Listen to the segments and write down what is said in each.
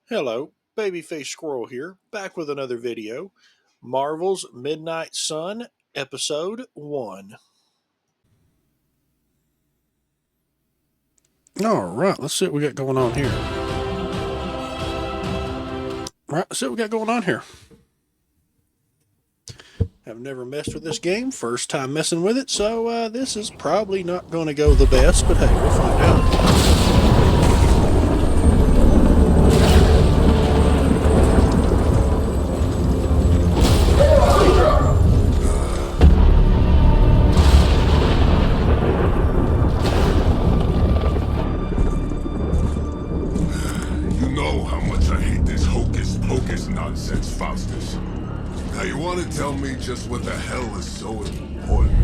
Hello, Babyface Squirrel here, back with another video. Marvel's Midnight Sun, Episode 1. Alright, let's see what we got going on here. Let's see what we got going on here. I've never messed with this game, first time messing with it, so this is probably not going to go the best, but hey, we'll find out. Nonsense, Faustus. Now you want to tell me just what the hell is so important?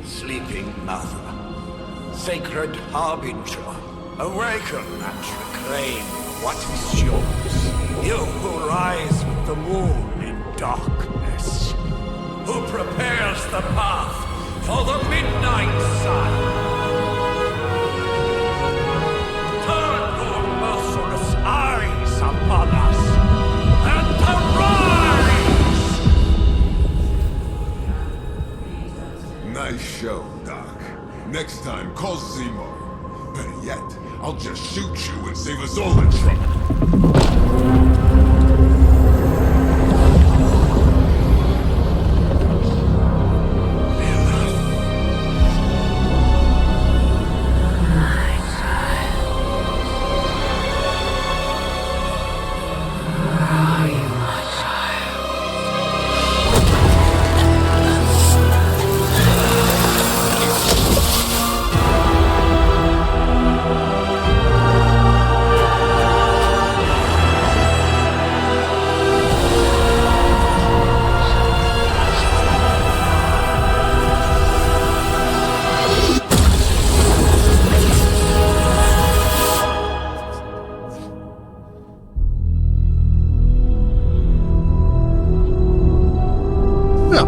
Sleeping Mother, Sacred Harbinger, awaken and reclaim what is yours. You who rise with the moon in darkness, who prepares the path for the midnight sun. Turn your merciless eyes upon us, and arise! Nice show, Doc. Next time, call Zemo. Better yet, I'll just shoot you and save us all the trouble.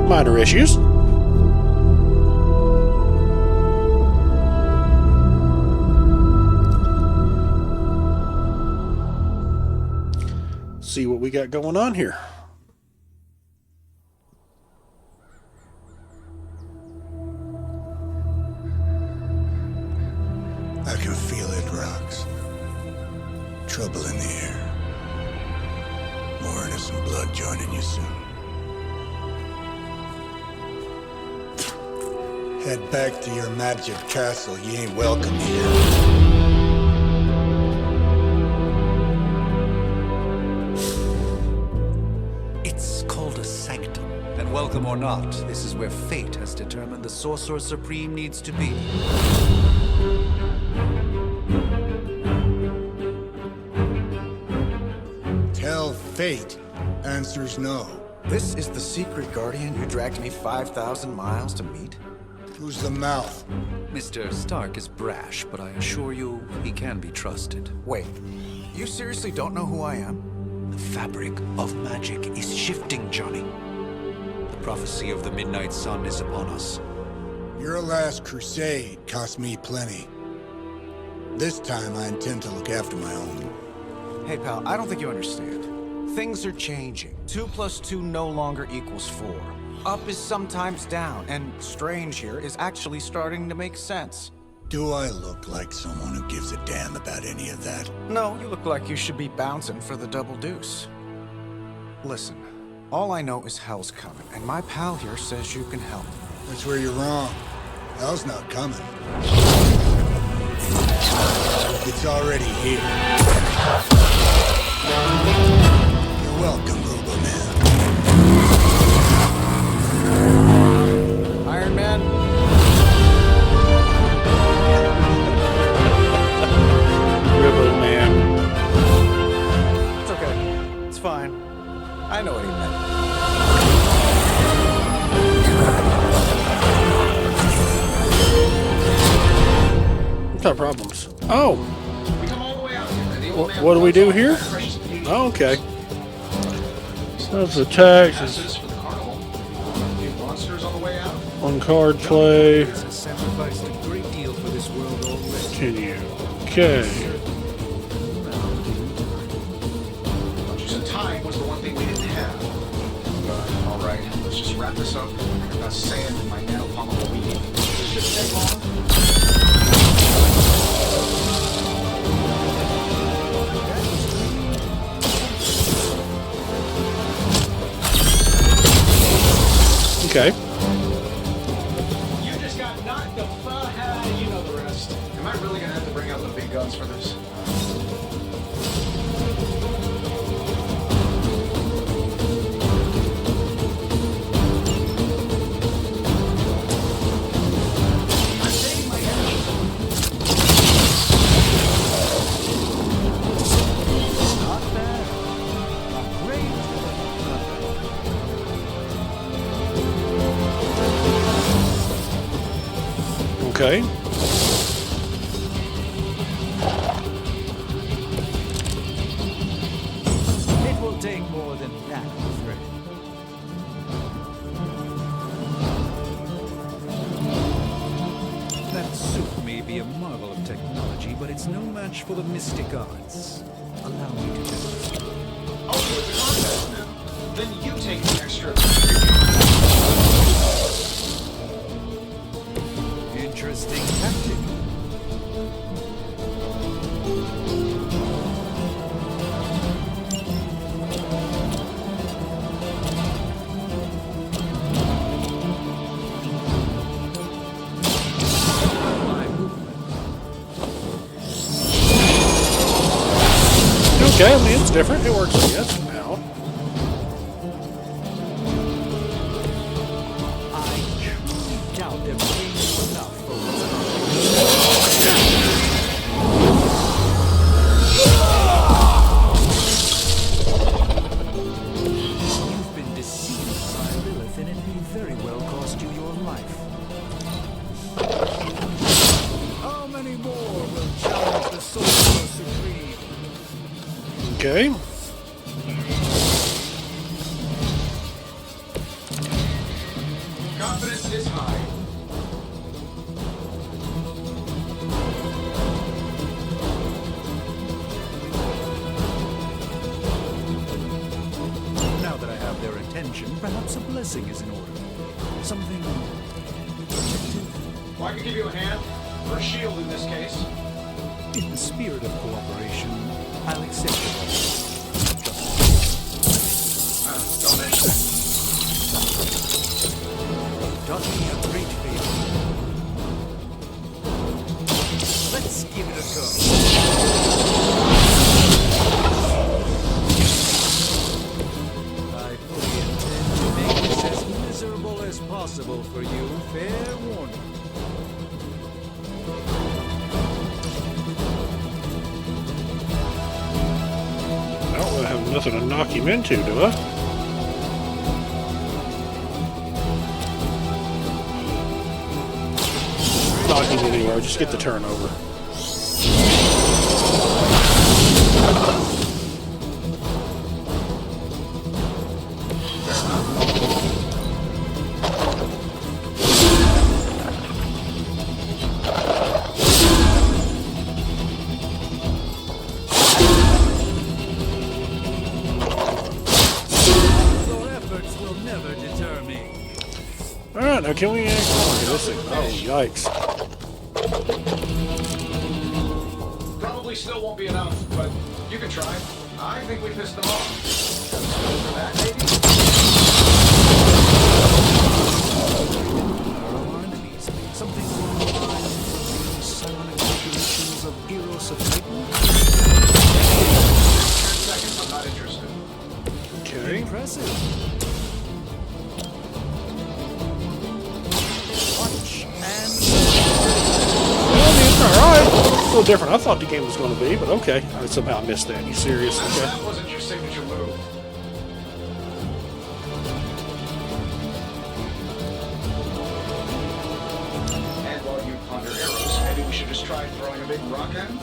Minor issues. See what we got going on here. I can feel it, Rox. Trouble in the air. More innocent blood joining you soon. Head back to your magic castle. You ain't welcome here. It's called a sanctum. And welcome or not, this is where fate has determined the Sorcerer Supreme needs to be. Tell fate. Answers no. This is the secret guardian you dragged me 5,000 miles to meet? Who's the mouth? Mr. Stark is brash, but I assure you, he can be trusted. Wait, you seriously don't know who I am? The fabric of magic is shifting, Johnny. The prophecy of the Midnight Sun is upon us. Your last crusade cost me plenty. This time I intend to look after my own. Hey pal, I don't think you understand. Things are changing. 2 + 2 no longer equals 4. Up is sometimes down, and strange here is actually starting to make sense. Do I look like someone who gives a damn about any of that? No, you look like you should be bouncing for the double deuce. Listen, all I know is hell's coming, and my pal here says you can help. That's where you're wrong. Hell's not coming. It's already here. You're welcome, Robo-Man. Iron Man? Robo-Man. It's okay. It's fine. I know what he meant. What kind of problems? Oh. What do we do here? Oh, okay. That's the tax. Passes for the carnival. New monsters on the way out. On card play. Has sacrificed a great deal for this world already. Continue. Okay. Punches and time was the one thing we didn't have. All right, let's just wrap this up. I've got sand in my nanopolymer weed. Does this take long? Okay. You just got knocked the fuck out. You know the rest. Am I really gonna have to bring out the big guns for this? I'm saving my energy. Not bad. Not great. Not bad. Okay. It will take more than that, I'm afraid. That suit may be a marvel of technology, but it's no match for the mystic arts. Allow me to demonstrate. Oh, so it's a contest now. Then you take the extra. Interesting tactic. My movement. Okay, I mean, it's different. It works, I guess, now. I truly doubt they're paying you enough for what's on. You've been deceived by Lilith, and it may very well cost you your life. How many more will challenge the Sorcerer Supreme? Okay. Confidence is high. Now that I have their attention, perhaps a blessing is in order. Something protective. Well, I can give you a hand, or a shield in this case. In the spirit of cooperation, I'll accept it. Don't mention it. You've done me a great favor. Let's give it a go. I fully intend to make this as miserable as possible for you. Fair warning. I don't really have nothing to knock him into, do I? Knock him anywhere, just get the turnover. Your efforts will never deter me. Alright, now can we... this thing, oh, yikes. Probably still won't be enough, but you can try. I think we pissed them off. For that, maybe? Our enemies, something along the lines of the psionic calculations of Eros of Titan. 10 seconds, I'm not interested. Okay. Impressive. Watch and Well, I mean, alright. A little different. I thought the game was going to be, but okay. I somehow missed that. You serious? Okay. That wasn't your signature move. And while you ponder arrows, maybe we should just try throwing a big rock at him?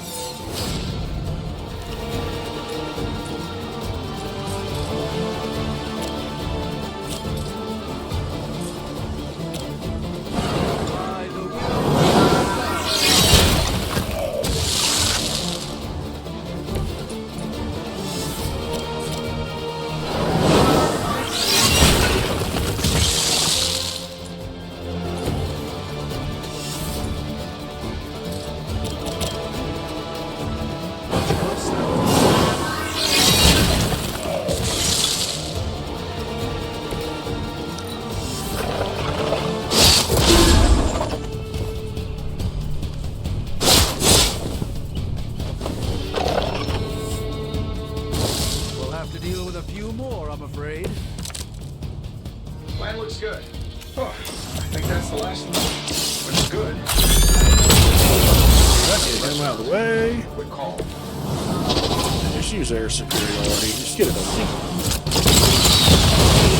door, I'm afraid. Plan looks good. Oh, I think that's the last one. Which is good. Get him out of the way. Good call. Just use air security already. Just get it over.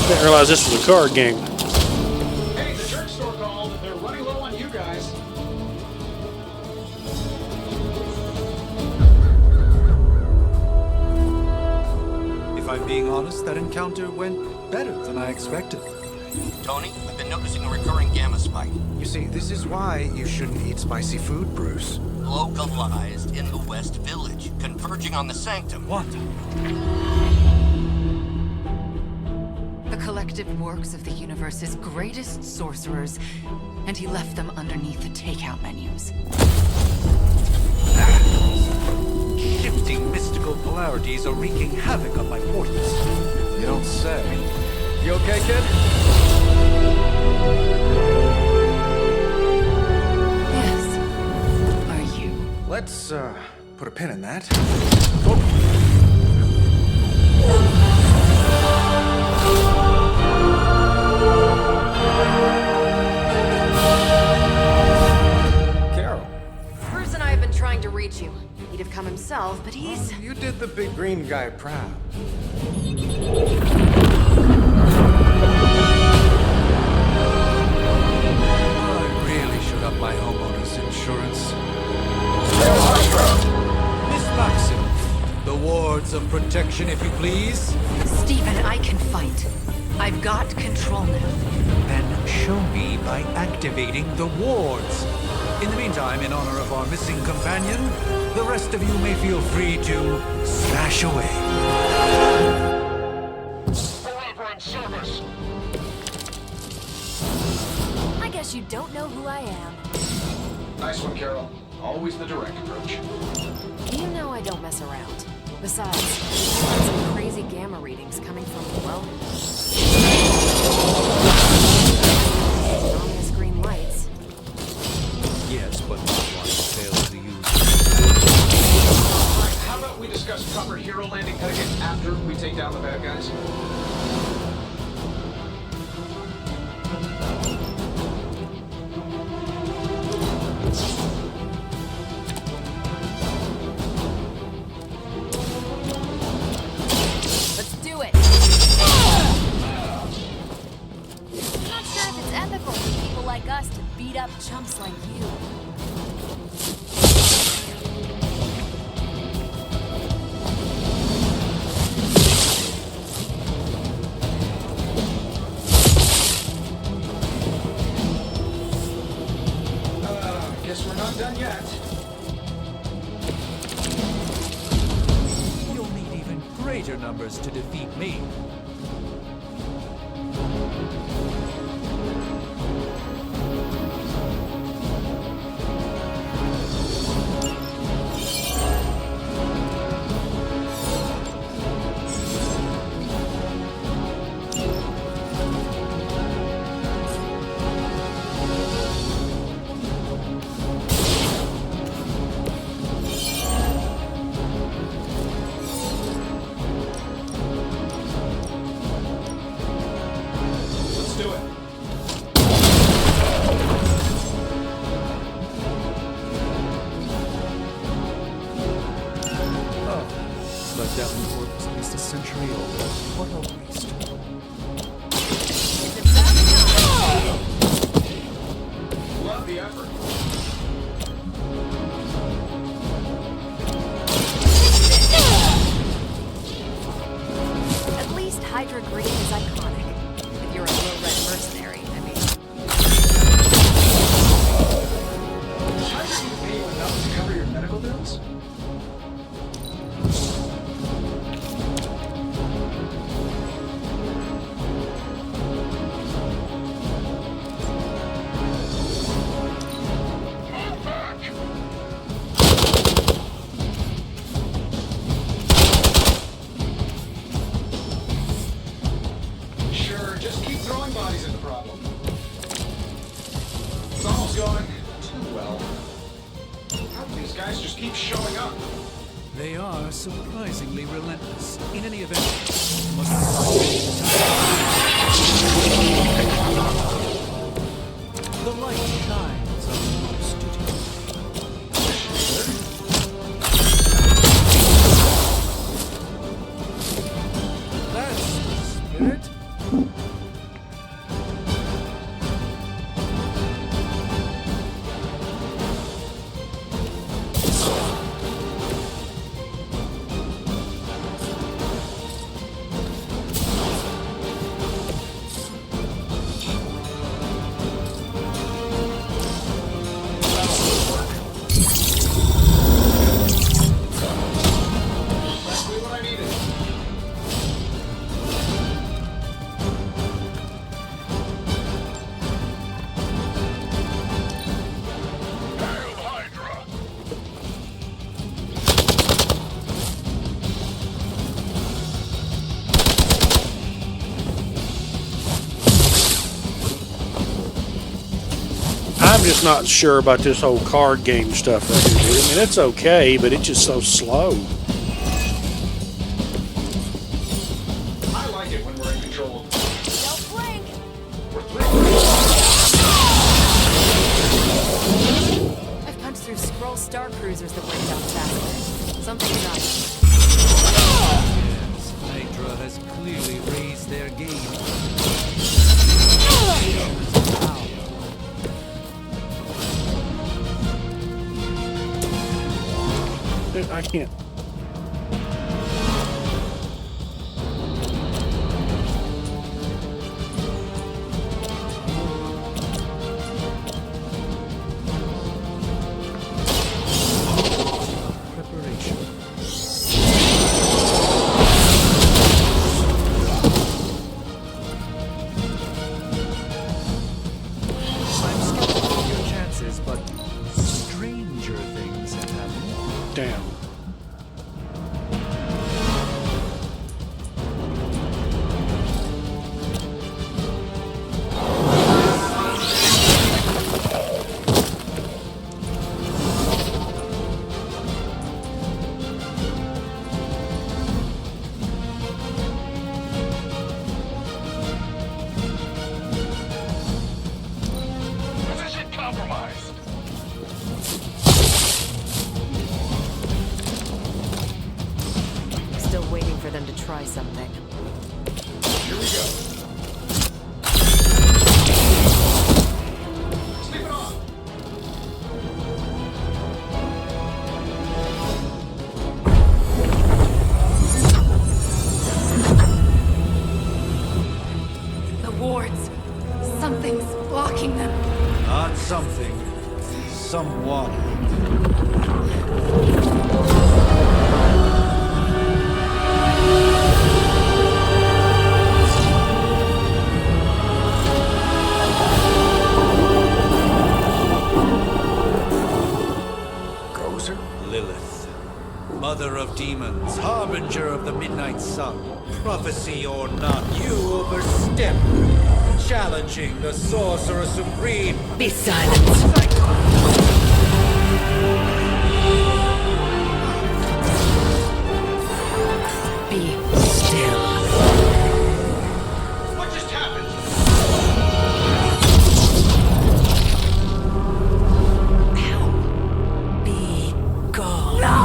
Didn't realize this was a card game. Hey, the jerk store called. They're running low on you guys. If I'm being honest, that encounter went better than I expected. Tony, I've been noticing a recurring gamma spike. You see, this is why you shouldn't eat spicy food, Bruce. Localized in the West Village, converging on the Sanctum. What? The collective works of the universe's greatest sorcerers, and he left them underneath the takeout menus. Shifting mystical polarities are wreaking havoc on my portals. You don't say. You okay, kid? Yes. Are you? Let's, put a pin in that. Carol, Bruce and I have been trying to reach you. He'd have come himself, but he's... you did the big green guy proud. I really should up my homeowner's insurance. Miss Maxim, the wards of protection, if you please. Stephen, I can fight. I've got control now. Then show me by activating the wards. In the meantime, in honor of our missing companion, the rest of you may feel free to slash away. Forever in service. I guess you don't know who I am. Nice one, Carol. Always the direct approach. You know I don't mess around. Besides, we've had some crazy gamma readings coming from, well... ominous green lights. Yes, but not one fails to use. Alright, how about we discuss proper hero landing etiquette after we take down the bad guys? Let's do it! I'm not sure if it's ethical for people like us to beat up chumps like you. Guess we're not done yet. You'll need even greater numbers to defeat me. Let's do it. But that report was at least a century old. What a waste. It's about time. Love the effort. At least Hydra Green is iconic. If you're a low-red mercenary, I mean. Does Hydra need to pay you enough to cover your medical bills? Sure, just keep throwing bodies at the problem. It's almost going too well. How do these guys just keep showing up? They are surprisingly relentless. In any event, you must the light shines on your studio. That's the spirit. Exactly what I needed. Hail Hydra! I'm just not sure about this whole card game stuff right here, dude. I mean, it's okay, but it's just so slow. I like it when we're in control. Don't blink. We're through. I've punched through scroll star cruisers that went down faster. Something's up. Yes, Hydra has clearly raised their game. Dude, I can't. Preparation. I'm skeptical of your chances, but stranger things have happened. Damn. Position compromised. Still waiting for them to try something. Here we go. Sleep it off. The wards. Something's blocking them. Not something. Someone. Gozer? Lilith, mother of demons, harbinger of the midnight sun. Prophecy or not, you overstep, challenging the sorcerer supreme. Be silent. Be still. What just happened? Be gone. No!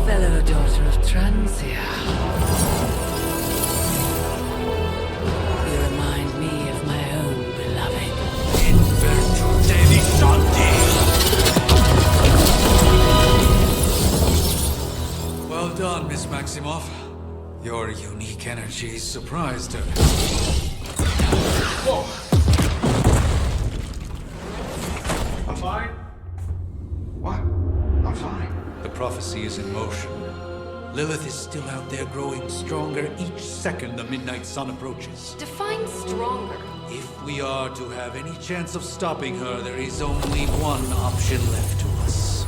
Fellow daughter of Transia. You remind me of my own beloved. In virtù dei santi! Well done, Miss Maximoff. Your unique energy surprised her. Whoa. I'm fine. What? I'm fine. The prophecy is in motion. Lilith is still out there growing stronger each second the midnight sun approaches. Define stronger. If we are to have any chance of stopping her, there is only one option left to us.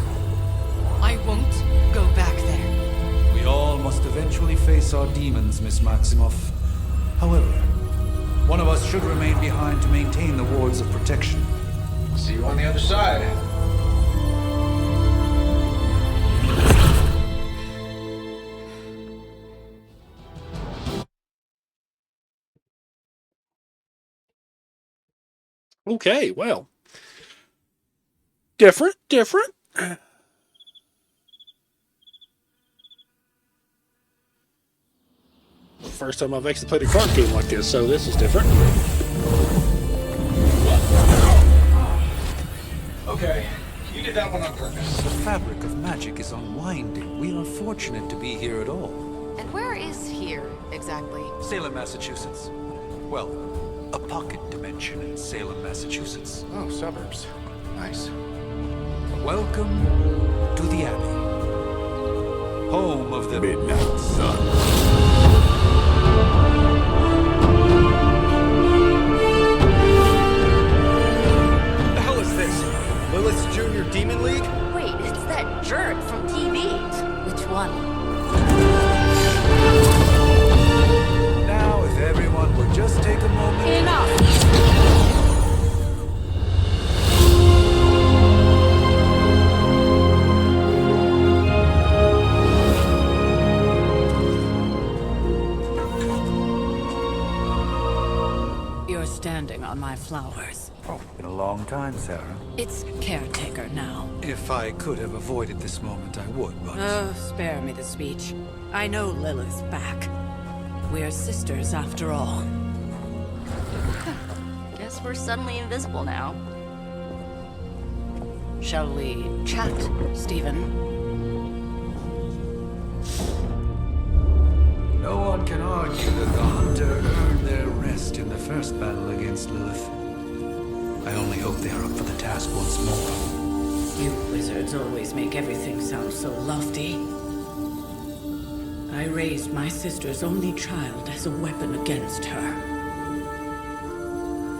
I won't go back there. We all must eventually face our demons, Miss Maximoff. However, one of us should remain behind to maintain the wards of protection. See you on the other side. Okay, well. Different. First time I've actually played a card game like this, so this is different. Okay, you did that one on purpose. The fabric of magic is unwinding. We are fortunate to be here at all. And where is here, exactly? Salem, Massachusetts. Well, a pocket dimension in Salem, Massachusetts. Oh, suburbs. Nice. Welcome to the Abbey. Home of the Midnight Sun. The hell is this? Lilith's Junior Demon League? Wait, it's that jerk from TV. Which one? Now, if everyone would just take a moment. Enough! You're standing on my flowers. Oh, been a long time, Sarah. It's caretaker now. If I could have avoided this moment, I would, but... Oh, spare me the speech. I know Lilith's back. We're sisters after all. Guess we're suddenly invisible now. Shall we chat, Stephen? No one can argue that the Hunter earned their rest in the first battle against Lilith. I only hope they are up for the task once more. You wizards always make everything sound so lofty. I raised my sister's only child as a weapon against her.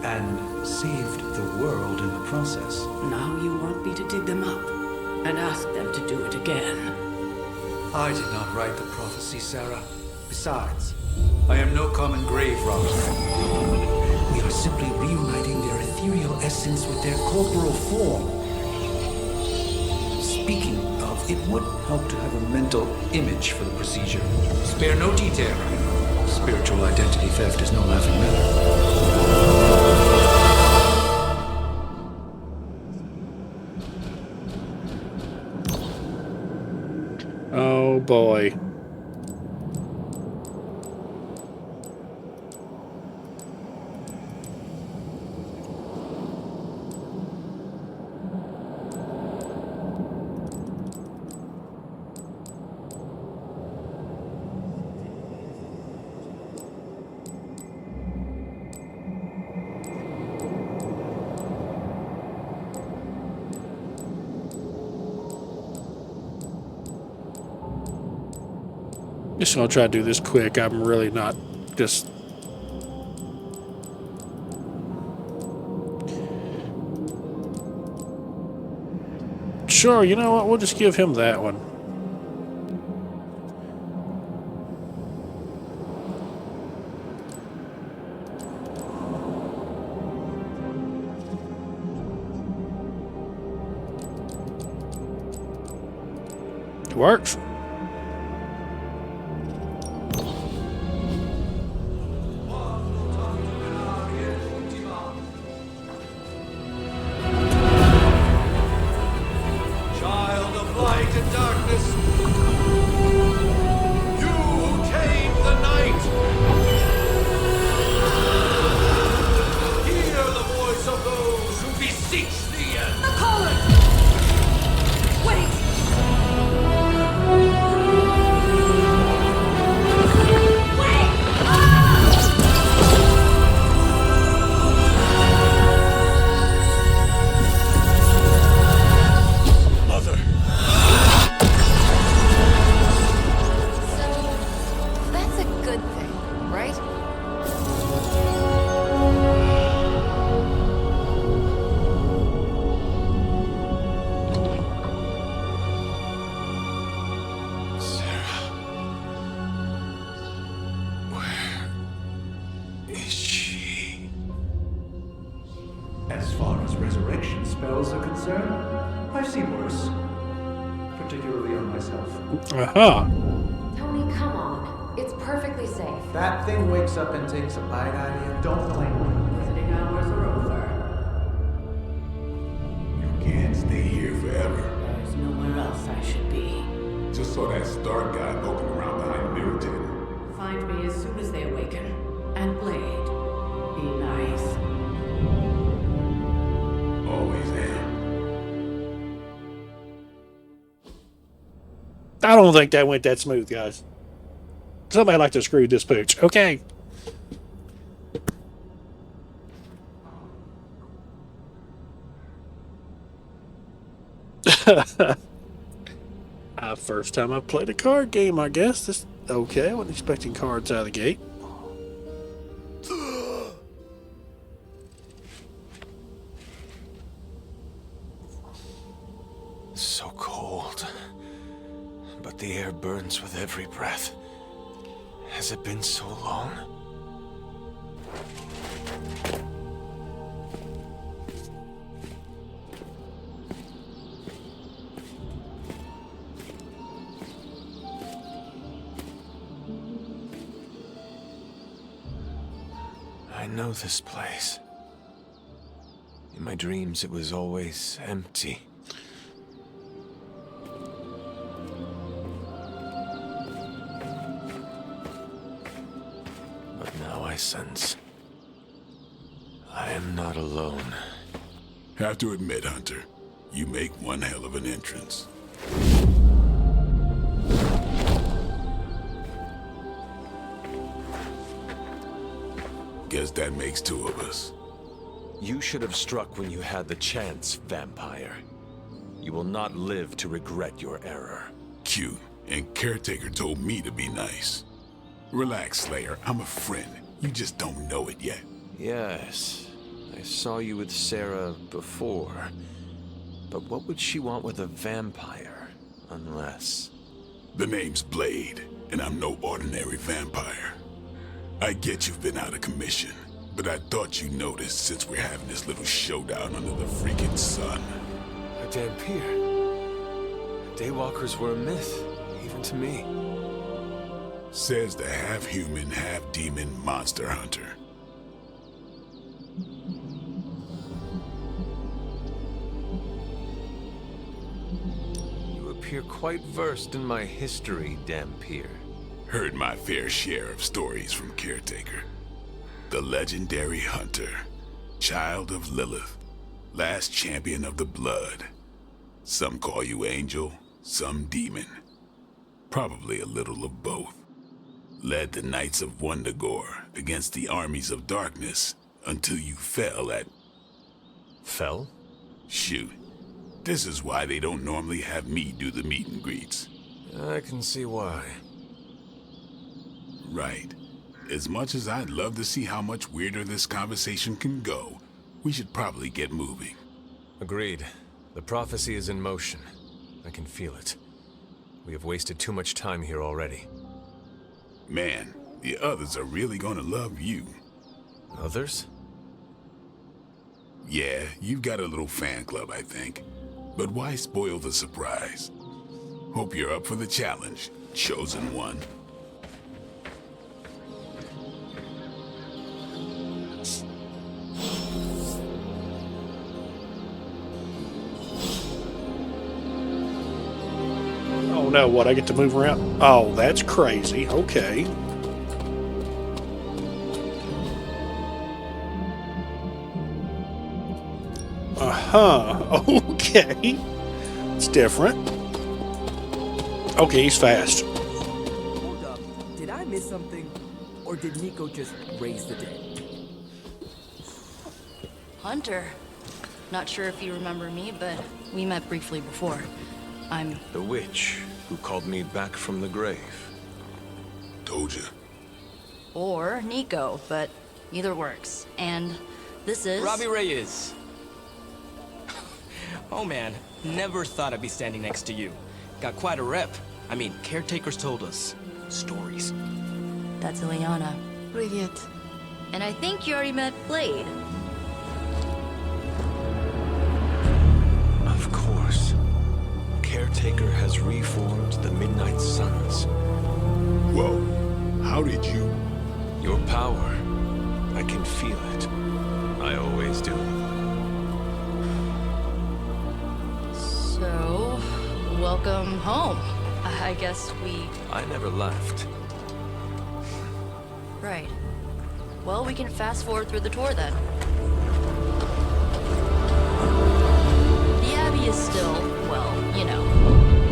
And saved the world in the process. Now you want me to dig them up and ask them to do it again. I did not write the prophecy, Sarah. Besides, I am no common grave robber. We are simply reuniting their ethereal essence with their corporal form. Speaking of, it would help to have a mental image for the procedure. Spare no detail. Spiritual identity theft is no laughing matter. Oh boy. Just gonna try to do this quick. I'm really not just. Sure, you know what? We'll just give him that one. It works. As far as resurrection spells are concerned, I've seen worse. Particularly on myself. Aha. Tony, come on. It's perfectly safe. That thing wakes up and takes a bite out of you. Don't blame me. Visiting hours are over. else I should be. Just saw that Stark guy poking around behind the mirror table. Find me as soon as they awaken. And Blade, be nice. Always am. I don't think that went that smooth, guys. Somebody like to screw this pooch. Okay. First time I've played a card game, I guess. This okay. I wasn't expecting cards out of the gate. So cold. But the air burns with every breath. Has it been so long? I know this place. In my dreams, it was always empty. But now I sense I am not alone. Have to admit, Hunter, you make one hell of an entrance. Guess that makes two of us. You should have struck when you had the chance, vampire. You will not live to regret your error. Cute, and Caretaker told me to be nice. Relax, Slayer. I'm a friend. You just don't know it yet. Yes, I saw you with Sarah before. But what would she want with a vampire, unless... The name's Blade, and I'm no ordinary vampire. I get you've been out of commission, but I thought you noticed since we're having this little showdown under the freaking sun. A Dhampir. Daywalkers were a myth, even to me. Says the half-human, half-demon monster hunter. You appear quite versed in my history, Dhampir. Heard my fair share of stories from Caretaker. The legendary hunter, child of Lilith, last champion of the blood. Some call you angel, some demon. Probably a little of both. Led the Knights of Wundagore against the armies of darkness until you fell at... Fell? Shoot. This is why they don't normally have me do the meet and greets. I can see why. Right. As much as I'd love to see how much weirder this conversation can go, we should probably get moving. Agreed. The prophecy is in motion. I can feel it. We have wasted too much time here already. Man, the others are really gonna love you. Others? Yeah, you've got a little fan club, I think. But why spoil the surprise? Hope you're up for the challenge, chosen one. Oh no, what? I get to move around? Oh, that's crazy. Okay. Okay. It's different. Okay, he's fast. Hold up. Did I miss something? Or did Nico just raise the dead? Hunter. Not sure if you remember me, but we met briefly before. I'm... The witch who called me back from the grave. Told you. Or Nico, but either works. And this is... Robbie Reyes. Oh man, never thought I'd be standing next to you. Got quite a rep. I mean, caretakers told us stories. That's Ileana. Привет. And I think you already met Blade. Of course. Caretaker has reformed the Midnight Suns. Whoa, how did you... Your power. I can feel it. I always do. So, welcome home. I guess we... I never left. Right. Well, we can fast forward through the tour then. The Abbey is still, well, you know,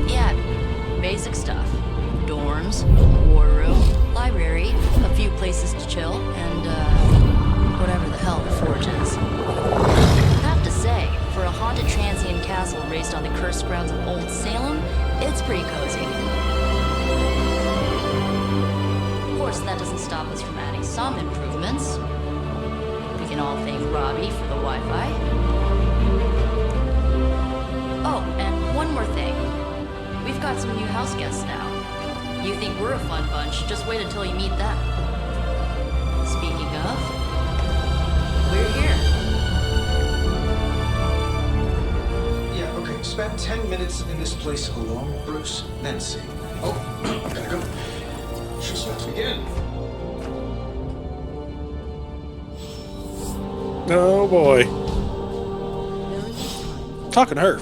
the Abbey. Basic stuff. Dorms, war room, library, a few places to chill, and, whatever the hell the Forge is. I have to say, for a haunted transient castle raised on the cursed grounds of Old Salem, it's pretty cozy. Of course, that doesn't stop us from adding some improvements. We can all thank Robbie for the Wi-Fi. Oh, and one more thing. We've got some new house guests now. You think we're a fun bunch, just wait until you meet them. Speaking of, we're here. Yeah, okay. Spend 10 minutes in this place alone, Bruce, then see. Oh, gotta go. Just let's begin. Oh boy. Talking to her.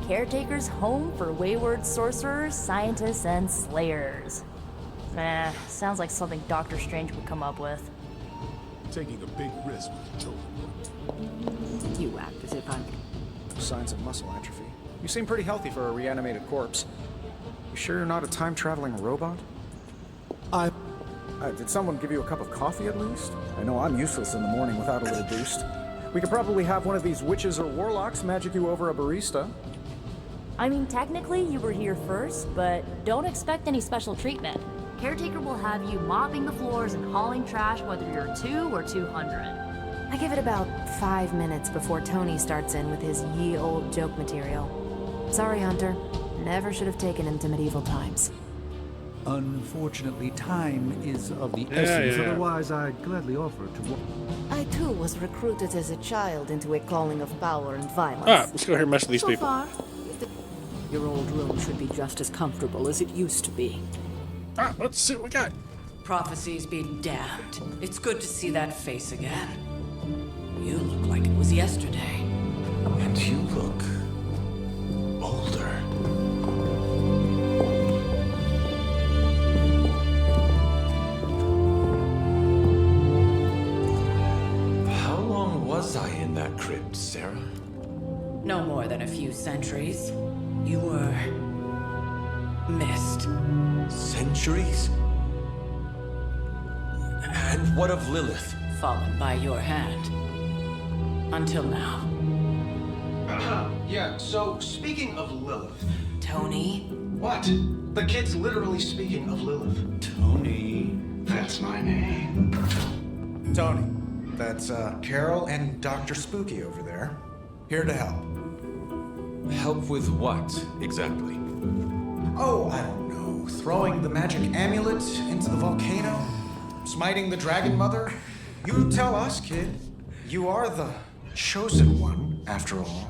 Caretaker's home for wayward sorcerers, scientists, and slayers. Sounds like something Doctor Strange would come up with. Taking a big risk with the totem. You act as if I'm... Signs of muscle atrophy. You seem pretty healthy for a reanimated corpse. You sure you're not a time-traveling robot? Did someone give you a cup of coffee at least? I know I'm useless in the morning without a little boost. We could probably have one of these witches or warlocks magic you over a barista. I mean, technically you were here first, but don't expect any special treatment. Caretaker will have you mopping the floors and hauling trash whether you're 2 or 200. I give it about 5 minutes before Tony starts in with his ye old joke material. Sorry, Hunter. Never should have taken him to medieval times. Unfortunately, time is of the essence. Otherwise, I'd gladly offer to... I too was recruited as a child into a calling of power and violence. Alright, let's go here and mess with these So people. far, your old room should be just as comfortable as it used to be. Alright, let's see what we got. Prophecies be damned. It's good to see that face again. You look like it was yesterday. And you look... older. How long was I in that crypt, Sarah? No more than a few centuries. You were... missed. Centuries? And what of Lilith? Fallen by your hand. Until now. Yeah, so speaking of Lilith. Tony? What? The kid's literally speaking of Lilith. Tony... That's my name. Tony, that's Carol and Dr. Spooky over there. Here to help. Help with what, exactly? Oh, I don't know. Throwing the magic amulet into the volcano? Smiting the Dragon Mother? You tell us, kid. You are the chosen one, after all.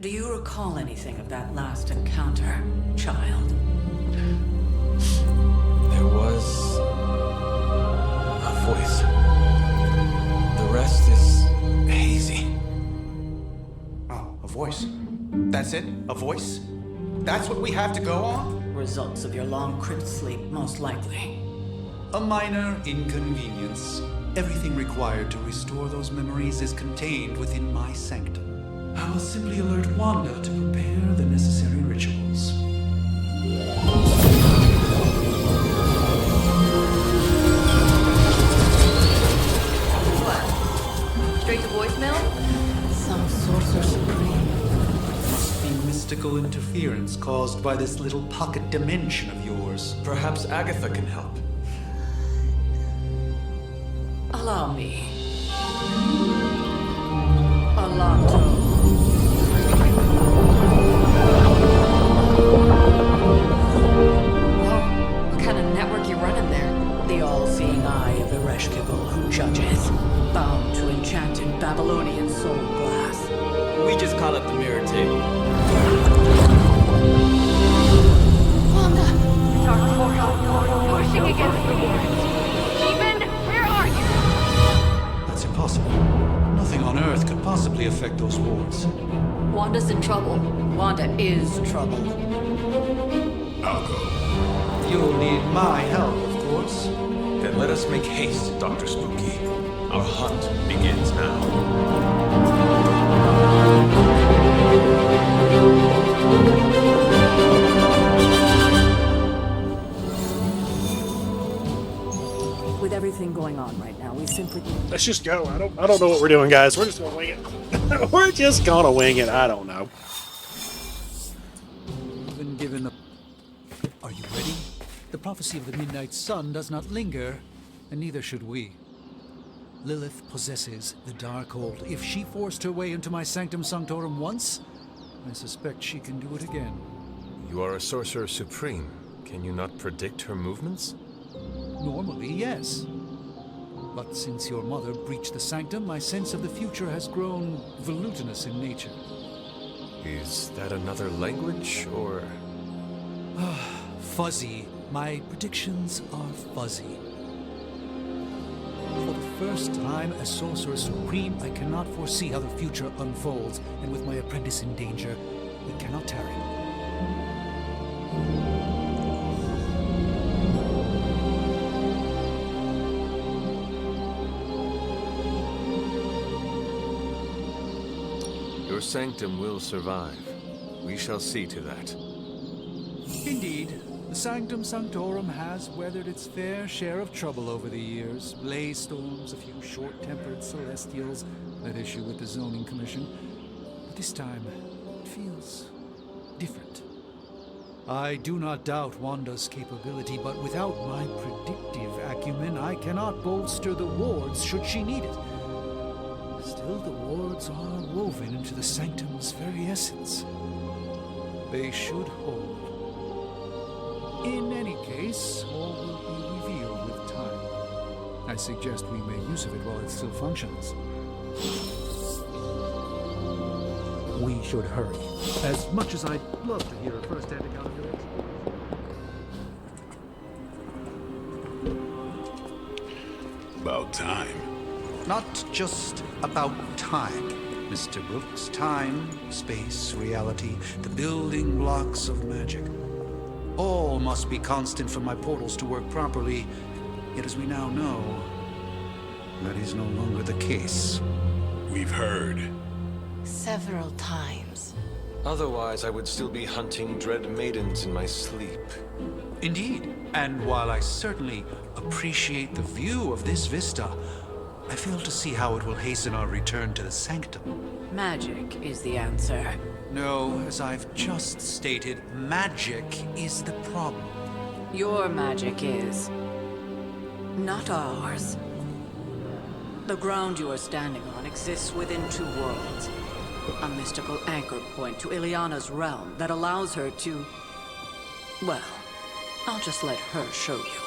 Do you recall anything of that last encounter, child? There was... a voice. The rest is hazy. Oh, a voice. That's it? A voice? That's what we have to go on? Results of your long crypt sleep, most likely. A minor inconvenience. Everything required to restore those memories is contained within my sanctum. I will simply alert Wanda to prepare the necessary rituals. What? Straight to voicemail? Some sorcerer supreme. Must be mystical interference caused by this little pocket dimension of yours. Perhaps Agatha can help. Allow me. Alato. Whoa, what kind of network you running there? The all-seeing eye of Ereshkigal who judges, bound to enchanted Babylonian soul glass. We just call it the mirror table. Wanda! Dark portal, pushing against the wall. Demon, where are you? That's impossible. Nothing on on Earth could possibly affect those wards? Wanda's in trouble. Wanda is trouble. I'll go. You'll need my help, of course. Then let us make haste, Dr. Spooky. Our hunt begins now. With everything going on right now, we simply... Let's just go. I don't know what we're doing, guys. We're just gonna wing it. We're just gonna wing it. I don't know. Even given the... Are you ready? The prophecy of the Midnight Sun does not linger, and neither should we. Lilith possesses the Darkhold. If she forced her way into my Sanctum Sanctorum once, I suspect she can do it again. You are a Sorcerer Supreme. Can you not predict her movements? Normally, yes. But since your mother breached the Sanctum, my sense of the future has grown volutinous in nature. Is that another language, or...? Fuzzy. My predictions are fuzzy. For the first time as Sorcerer Supreme, I cannot foresee how the future unfolds, and with my apprentice in danger, we cannot tarry. Your sanctum will survive. We shall see to that. Indeed, the Sanctum Sanctorum has weathered its fair share of trouble over the years. Blaze storms, a few short-tempered celestials that issue with the Zoning Commission. But this time, it feels different. I do not doubt Wanda's capability, but without my predictive acumen, I cannot bolster the wards should she need it. Still, the wards are woven into the Sanctum's very essence. They should hold. In any case, all will be revealed with time. I suggest we make use of it while it still functions. We should hurry. As much as I'd love to hear a first-hand account of your execution. About time. Not just about time, Mr. Brooks. Time, space, reality, the building blocks of magic. All must be constant for my portals to work properly. Yet as we now know, that is no longer the case. We've heard. Several times. Otherwise, I would still be hunting dread maidens in my sleep. Indeed. And while I certainly appreciate the view of this vista, I fail to see how it will hasten our return to the Sanctum. Magic is the answer. No, as I've just stated, magic is the problem. Your magic is. Not ours. The ground you are standing on exists within two worlds. A mystical anchor point to Ileana's realm that allows her to... Well, I'll just let her show you.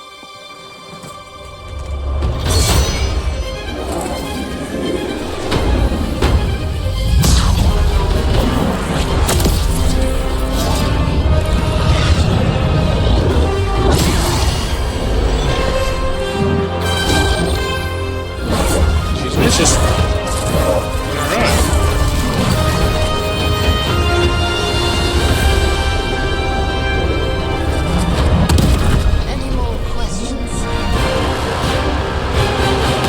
It's just... Any more questions?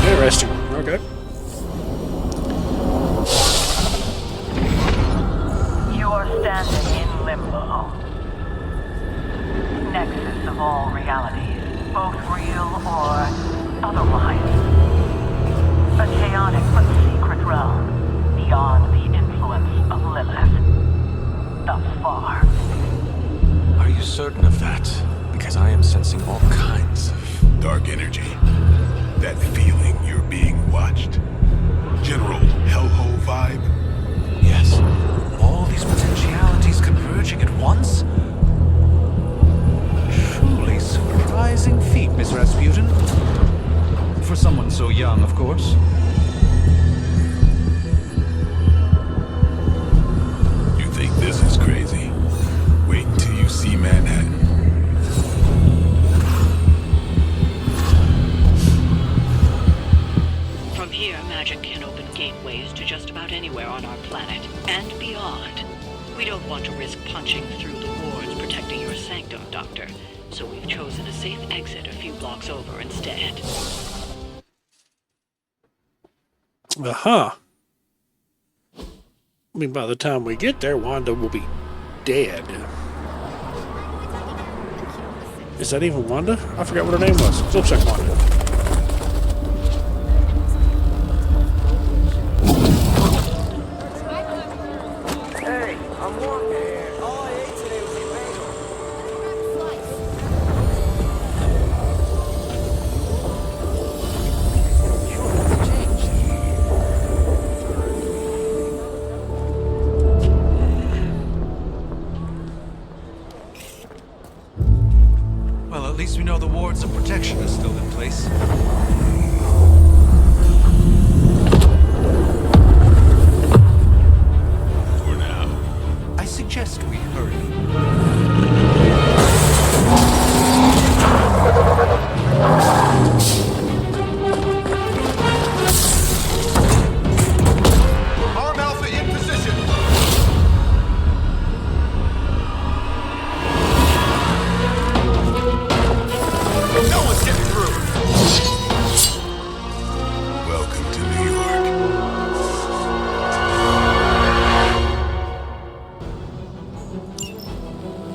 Interesting. Okay. You are standing in limbo. Nexus of all realities, both real or otherwise. A chaotic but secret realm, beyond the influence of Lilith. Thus far. Are you certain of that? Because I am sensing all kinds of... dark energy. That feeling you're being watched. General hellhole vibe. Yes. All these potentialities converging at once? Truly surprising feat, Miss Rasputin. For someone so young, of course. You think this is crazy? Wait until you see Manhattan. From here, magic can open gateways to just about anywhere on our planet and beyond. We don't want to risk punching through the wards protecting your sanctum, Doctor. So we've chosen a safe exit a few blocks over instead. Uh-huh. I mean, by the time we get there, Wanda will be dead. Is that even Wanda? I forgot what her name was. It looks like Wanda. Hey, I'm walking here. All I ate today was a bagel. Well, at least we know the wards of protection are still in place. For now. I suggest we hurry. Arm Alpha in position. No one's getting through. Welcome to New York.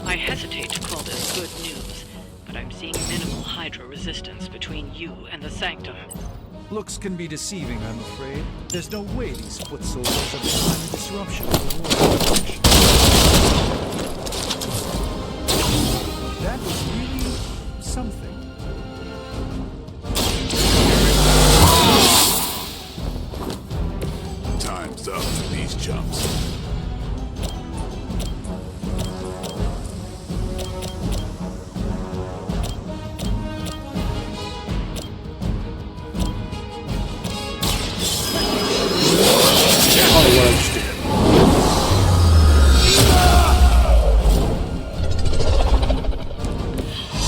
I hesitate to call this good news, but I'm seeing minimal Hydra resistance between you and the Sanctum. Looks can be deceiving, I'm afraid. There's no way these foot soldiers are behind the disruption of the war operation. That was really something. Time's up for these jumps.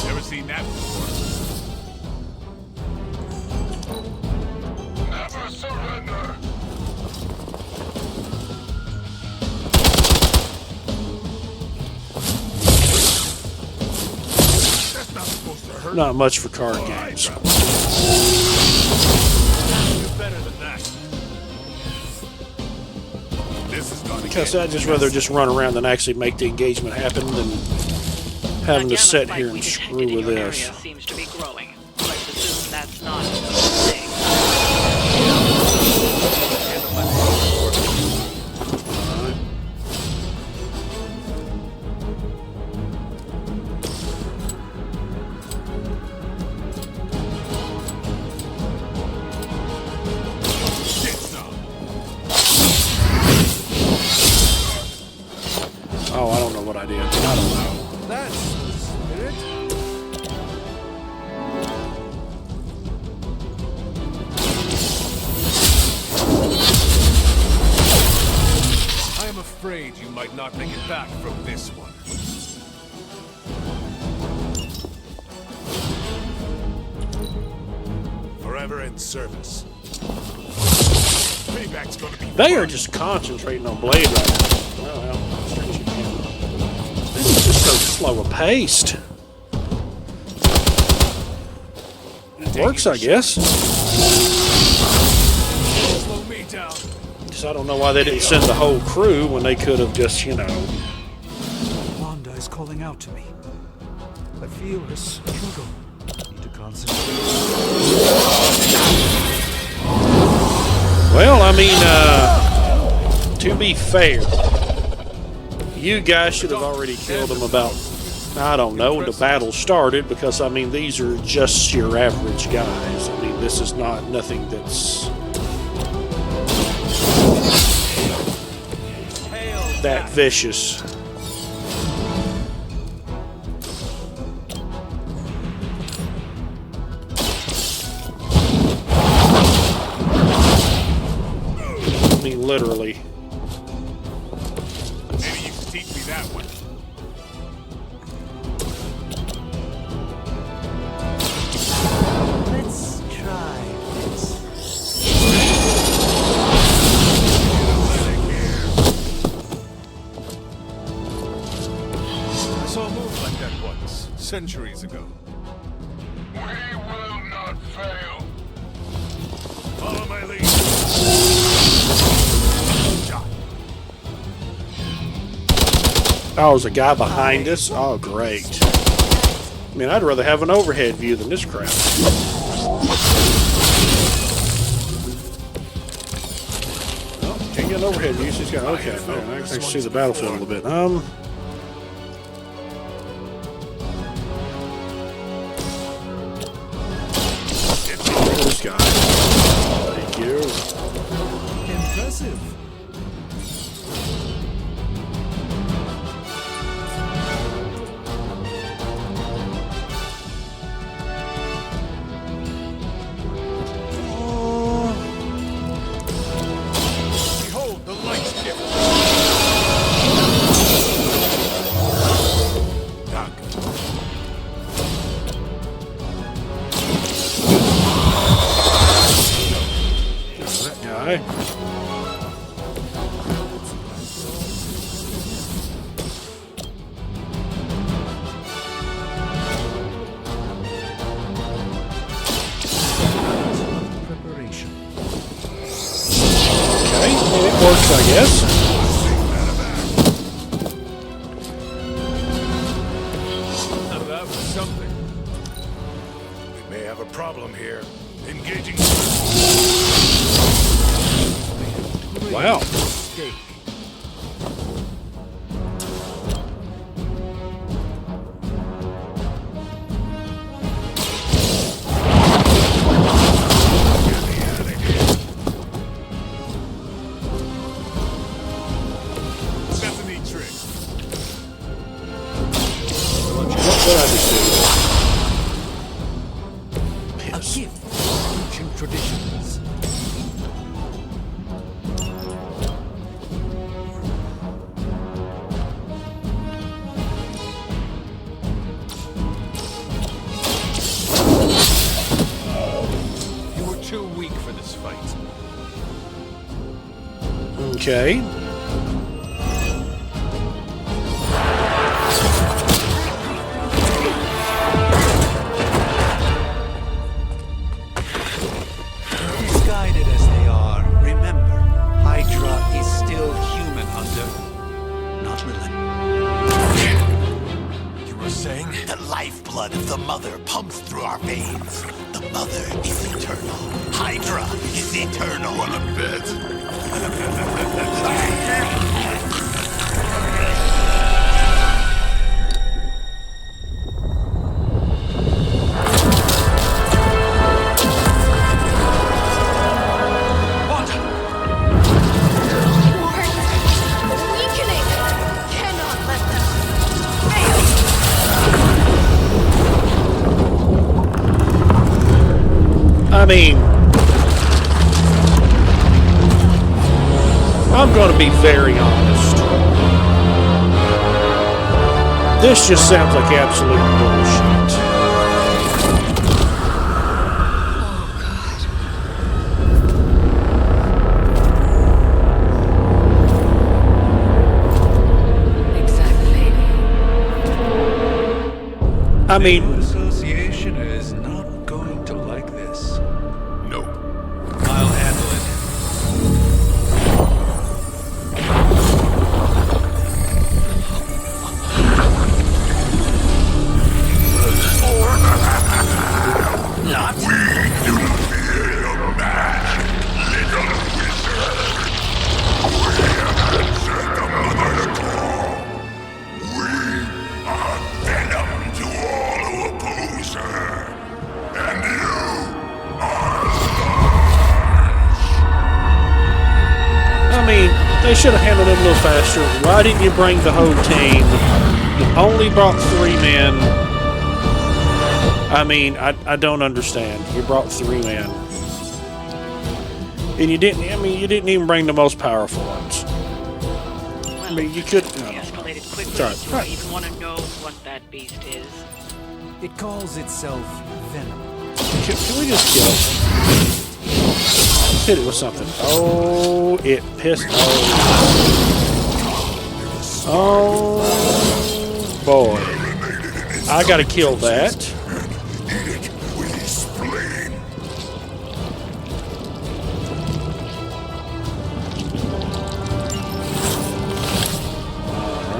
Never seen that before. Never surrender. That's not supposed to hurt. Not much for card games. You're better than that. This is gonna Because get I'd just rather just run around than actually make the engagement happen than having to sit here and screw with this. Seems to be growing. Let's assume that's not a thing. get some. Oh, I don't know what I did. I don't know. That's the spirit. I am afraid you might not make it back from this one. Forever in service. Payback's gonna be They are just concentrating on Blade right now. Well, this is just so slow a paced. It works, I guess. Slow me down. Just I don't know why they didn't send the whole crew when they could have just, you know. Wanda is calling out to me. I feel her struggle. Need to concentrate. Well, I mean, to be fair, you guys should have already killed them about, I don't know, when the battle started, because, I mean, these are just your average guys. I mean, this is not nothing that's that vicious. I mean, literally. Maybe you can teach me that one. Let's try this. centuries ago. We will not fail. Follow my lead. Oh, there's a guy behind us? Oh, great. I mean, I'd rather have an overhead view than this crap. Oh, can't get an overhead view. She's got... Okay, man, I can see the battlefield a little bit. This guy. Thank you. Impressive. Behold the light gift. That guy. Preparation. Okay, it works, I guess. Now that was something. We may have a problem here. Engaging. Wow. Mistake. That's a neat trick. What did I just do? A gift of ancient traditions. You were too weak for this fight. Okay. Misguided as they are, remember, Hydra is still human, Hunter. Not Lilith. You were saying? The lifeblood of the Mother pumps through our veins. The Mother is eternal. Hydra is eternal. Wanna bet? Weakening! Cannot let them fail! I mean, I'm going to be very honest. This just sounds like absolute bullshit. I mean, Association is not going to like this. No. I'll handle it. Not. We do not fear your match, little wizard. We have answered the Mother call. We are venom to all who oppose her. And you are I mean, they should have handled it a little faster. Why didn't you bring the whole team? You only brought 3 men. I mean, I don't understand. You brought 3 men. And you didn't, I mean, you didn't even bring the most powerful ones. I mean, you could... Escalated quickly. Sorry. Do I even want to know what that beast is? It calls itself Venom. Can we just kill it? Hit it with something. Oh, it pissed. Oh, boy. I gotta kill that. Eat it with his spleen.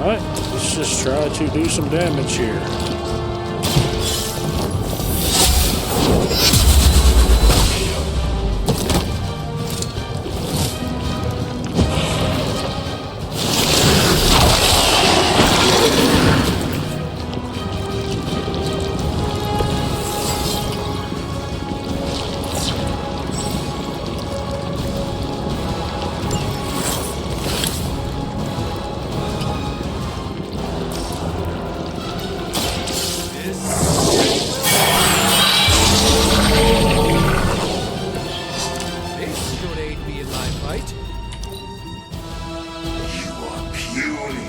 Alright, let's just try to do some damage here. This should aid me in my fight. You are puny.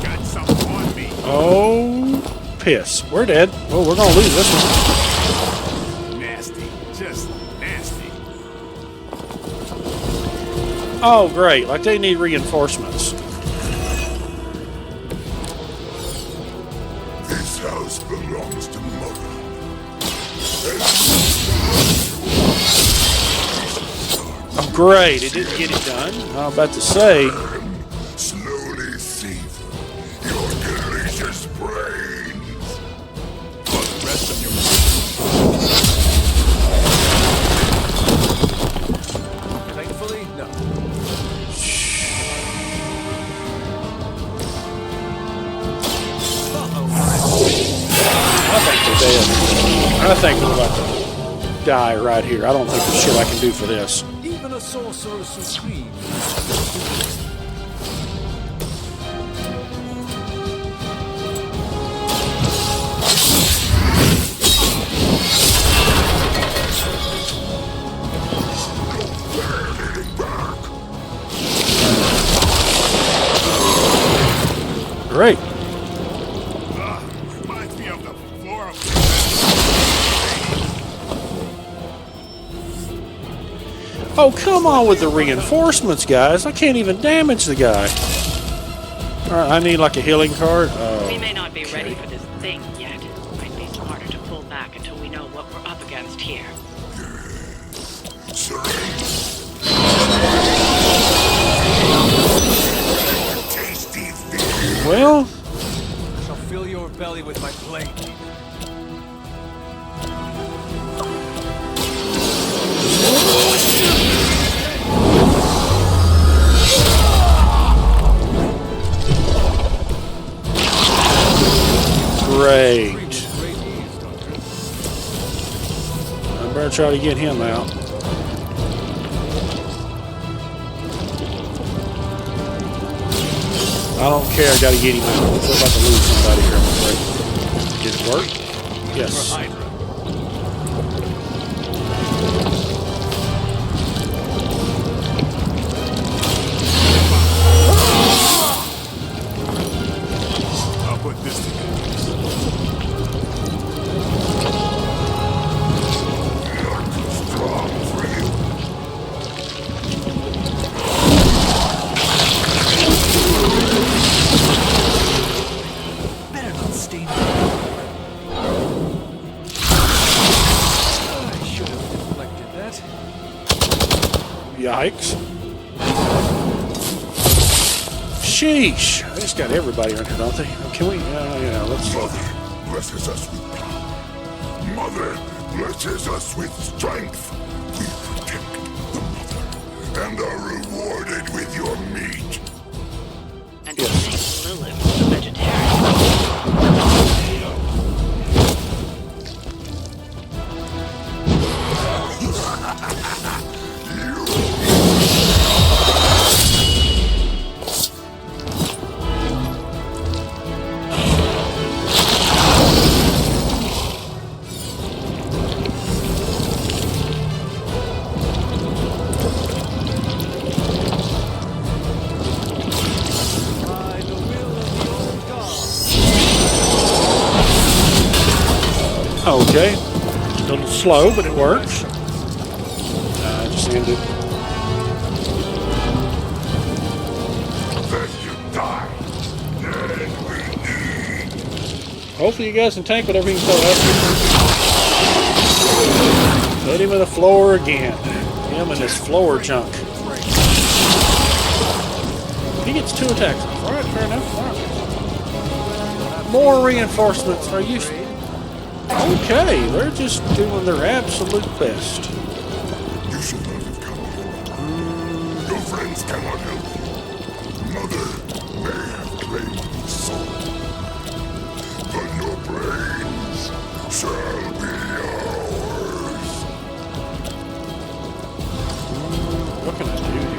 Got something on me. Oh, piss. We're dead. Oh, we're gonna lose this one. Nasty. Just nasty. Oh, great. Like they need reinforcements. This house belongs to Mother. Oh, great. It didn't get it done. I'm about to say. Slowly savor your delicious brains. For the rest of your Thankfully, no. I think they're dead. I think we're about to die right here. I don't think there's shit I can do for this. Even a sorcerer supreme. Great. reminds me of the floor of Oh, come on with the reinforcements, guys. I can't even damage the guy. Alright, I need like a healing card. Oh, We may not be ready for this thing yet. Might be smarter to pull back until we know what we're up against here. tasty well, I shall fill your belly with my blade. great. I better try to get him out. I don't care, I gotta get him out. We're about to lose somebody here, I'm afraid. Did it work? Yes. I'll put this together. Not too strong for you. Better not stain me. I should have deflected that. Yikes. Sheesh. I just got everybody on here, don't they? Can we? Yeah, let's. Mother blesses us with power. Mother blesses us with strength. We protect the mother and are rewarded with your meat. And to think Lilith was a vegetarian. Okay. A little slow, but it works. Just ended. They Hopefully you guys can tank whatever he can throw at you. Hit him with the floor again. Him and his floor junk. He gets 2 attacks. Alright, fair enough. Right. More reinforcements. Are you... Okay, they're just doing their absolute best. You should not have come here. Your friends cannot help you. Mother may have claimed your soul, but your brains shall be ours. What can I do here?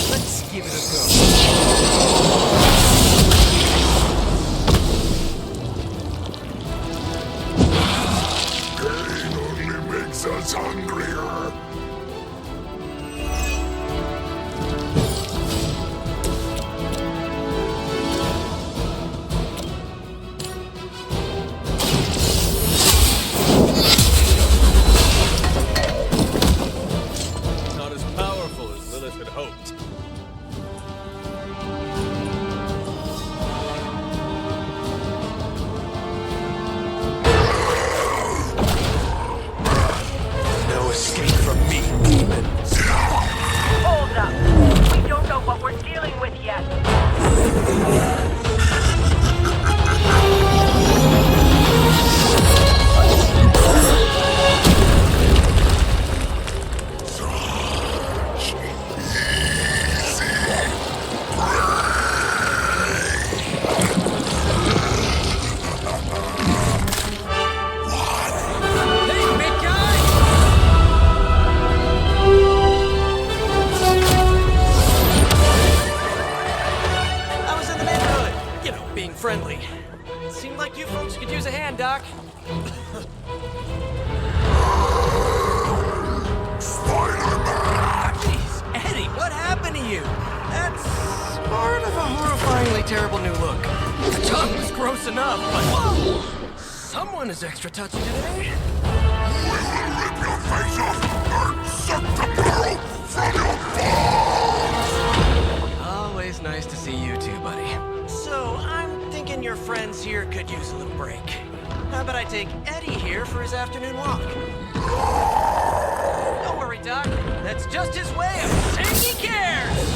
Let's give it a go. Pain only makes us hungrier. Not as powerful as Lilith had hoped. No escape from me, demons. Hold up. We don't know what we're dealing with yet. Hey, big guy! I was in the neighborhood. You know, being friendly. Seemed like you folks could use a hand, Doc. Jeez, Eddie, what happened to you? That's part of a horrifyingly terrible new look. The tongue was gross enough, but whoa! Someone is extra touchy today. We will rip your face off and suck the marrow from your bones! Always nice to see you too, buddy. So, I'm thinking your friends here could use a little break. How about I take Eddie here for his afternoon walk? Don't worry, Doc. That's just his way of saying he cares!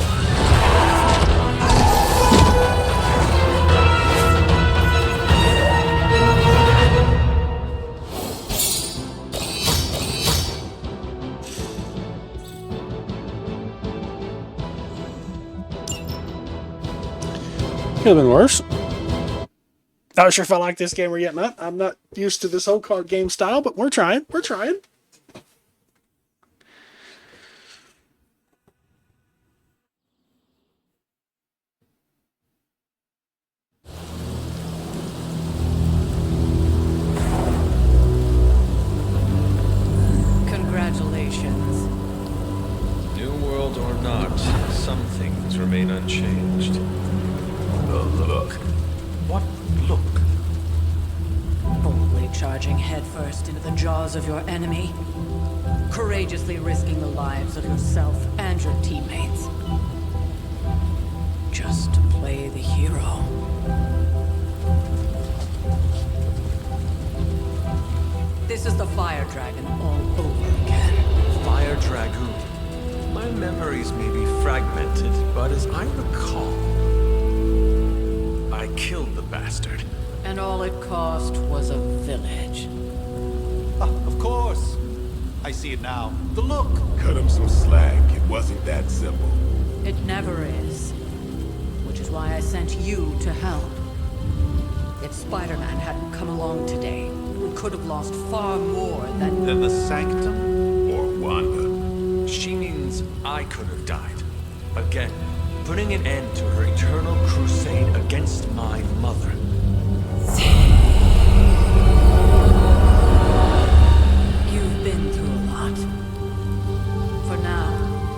Could have been worse. Not sure if I like this game or yet not. I'm not used to this whole card game style, but we're trying. We're trying. Congratulations. New world or not, some things remain unchanged. The look. What look? Boldly charging headfirst into the jaws of your enemy. Courageously risking the lives of yourself and your teammates. Just to play the hero. This is the Fire Dragon all over again. Fire Dragoon. My memories may be fragmented, but as I recall, I killed the bastard. And all it cost was a village. Of course. I see it now. The look. Cut him some slack. It wasn't that simple. It never is. Which is why I sent you to help. If Spider-Man hadn't come along today, we could have lost far more than... Then the Sanctum? Or Wanda. She means I could have died. Again, putting an end to her eternal crusade against my mother. You've been through a lot. For now,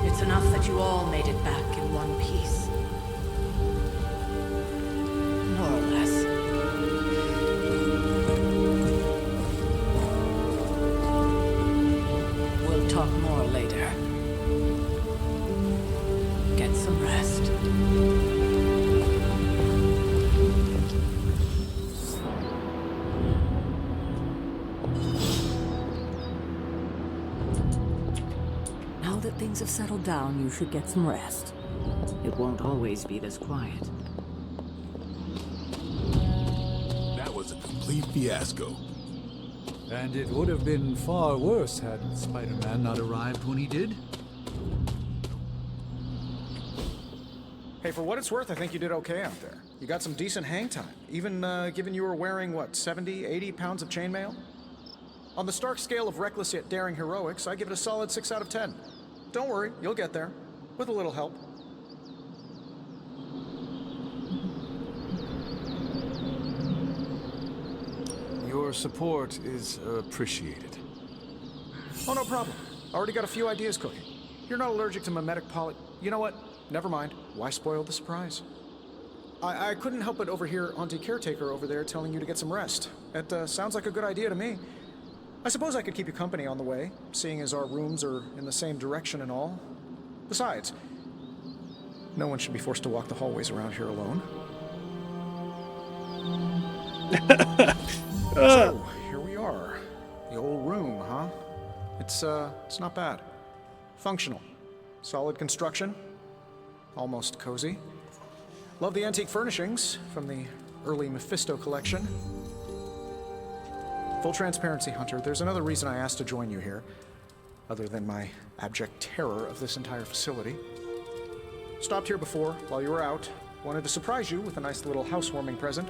it's enough that you all made it back in one piece. More or less. We'll talk more later. Get some rest. settle down, you should get some rest. It won't always be this quiet. That was a complete fiasco. And it would have been far worse had Spider-Man not arrived when he did. Hey, for what it's worth, I think you did okay out there. You got some decent hang time, even given you were wearing, what, 70, 80 pounds of chainmail? On the Stark scale of reckless yet daring heroics, I give it a solid 6 out of 10. Don't worry, you'll get there, with a little help. Your support is appreciated. Oh, no problem. Already got a few ideas cooking. You're not allergic to mimetic poly... You know what? Never mind. Why spoil the surprise? I couldn't help but overhear Auntie Caretaker over there telling you to get some rest. It sounds like a good idea to me. I suppose I could keep you company on the way, seeing as our rooms are in the same direction and all. Besides, no one should be forced to walk the hallways around here alone. So, here we are. The old room, huh? It's not bad. Functional. Solid construction. Almost cozy. Love the antique furnishings from the early Mephisto collection. Full transparency, Hunter, there's another reason I asked to join you here, other than my abject terror of this entire facility. Stopped here before, while you were out. Wanted to surprise you with a nice little housewarming present.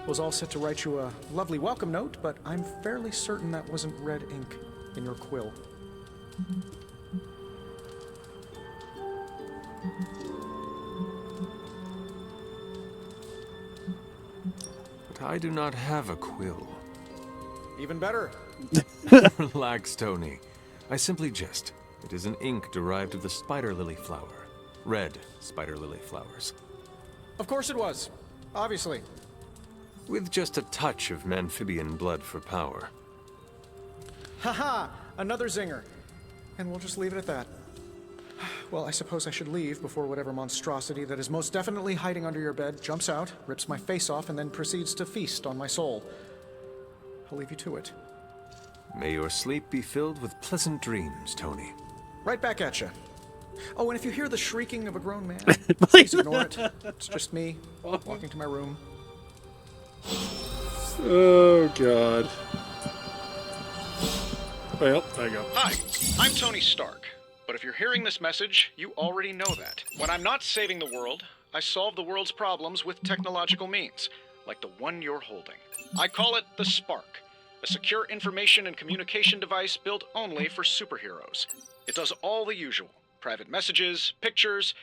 Was all set to write you a lovely welcome note, but I'm fairly certain that wasn't red ink in your quill. But I do not have a quill. Even better. Relax, Tony. I simply jest. It is an ink derived of the spider lily flower. Red spider lily flowers. Of course it was. Obviously. With just a touch of amphibian blood for power. Haha! Another zinger. And we'll just leave it at that. Well, I suppose I should leave before whatever monstrosity that is most definitely hiding under your bed jumps out, rips my face off, and then proceeds to feast on my soul. I'll leave you to it. May your sleep be filled with pleasant dreams, Tony. Right back at you. Oh, and if you hear the shrieking of a grown man, please ignore it. It's just me walking to my room. Oh, God. Well, there you go. Hi, I'm Tony Stark. But if you're hearing this message, you already know that. When I'm not saving the world, I solve the world's problems with technological means, like the one you're holding. I call it the Spark, a secure information and communication device built only for superheroes. It does all the usual, private messages, pictures,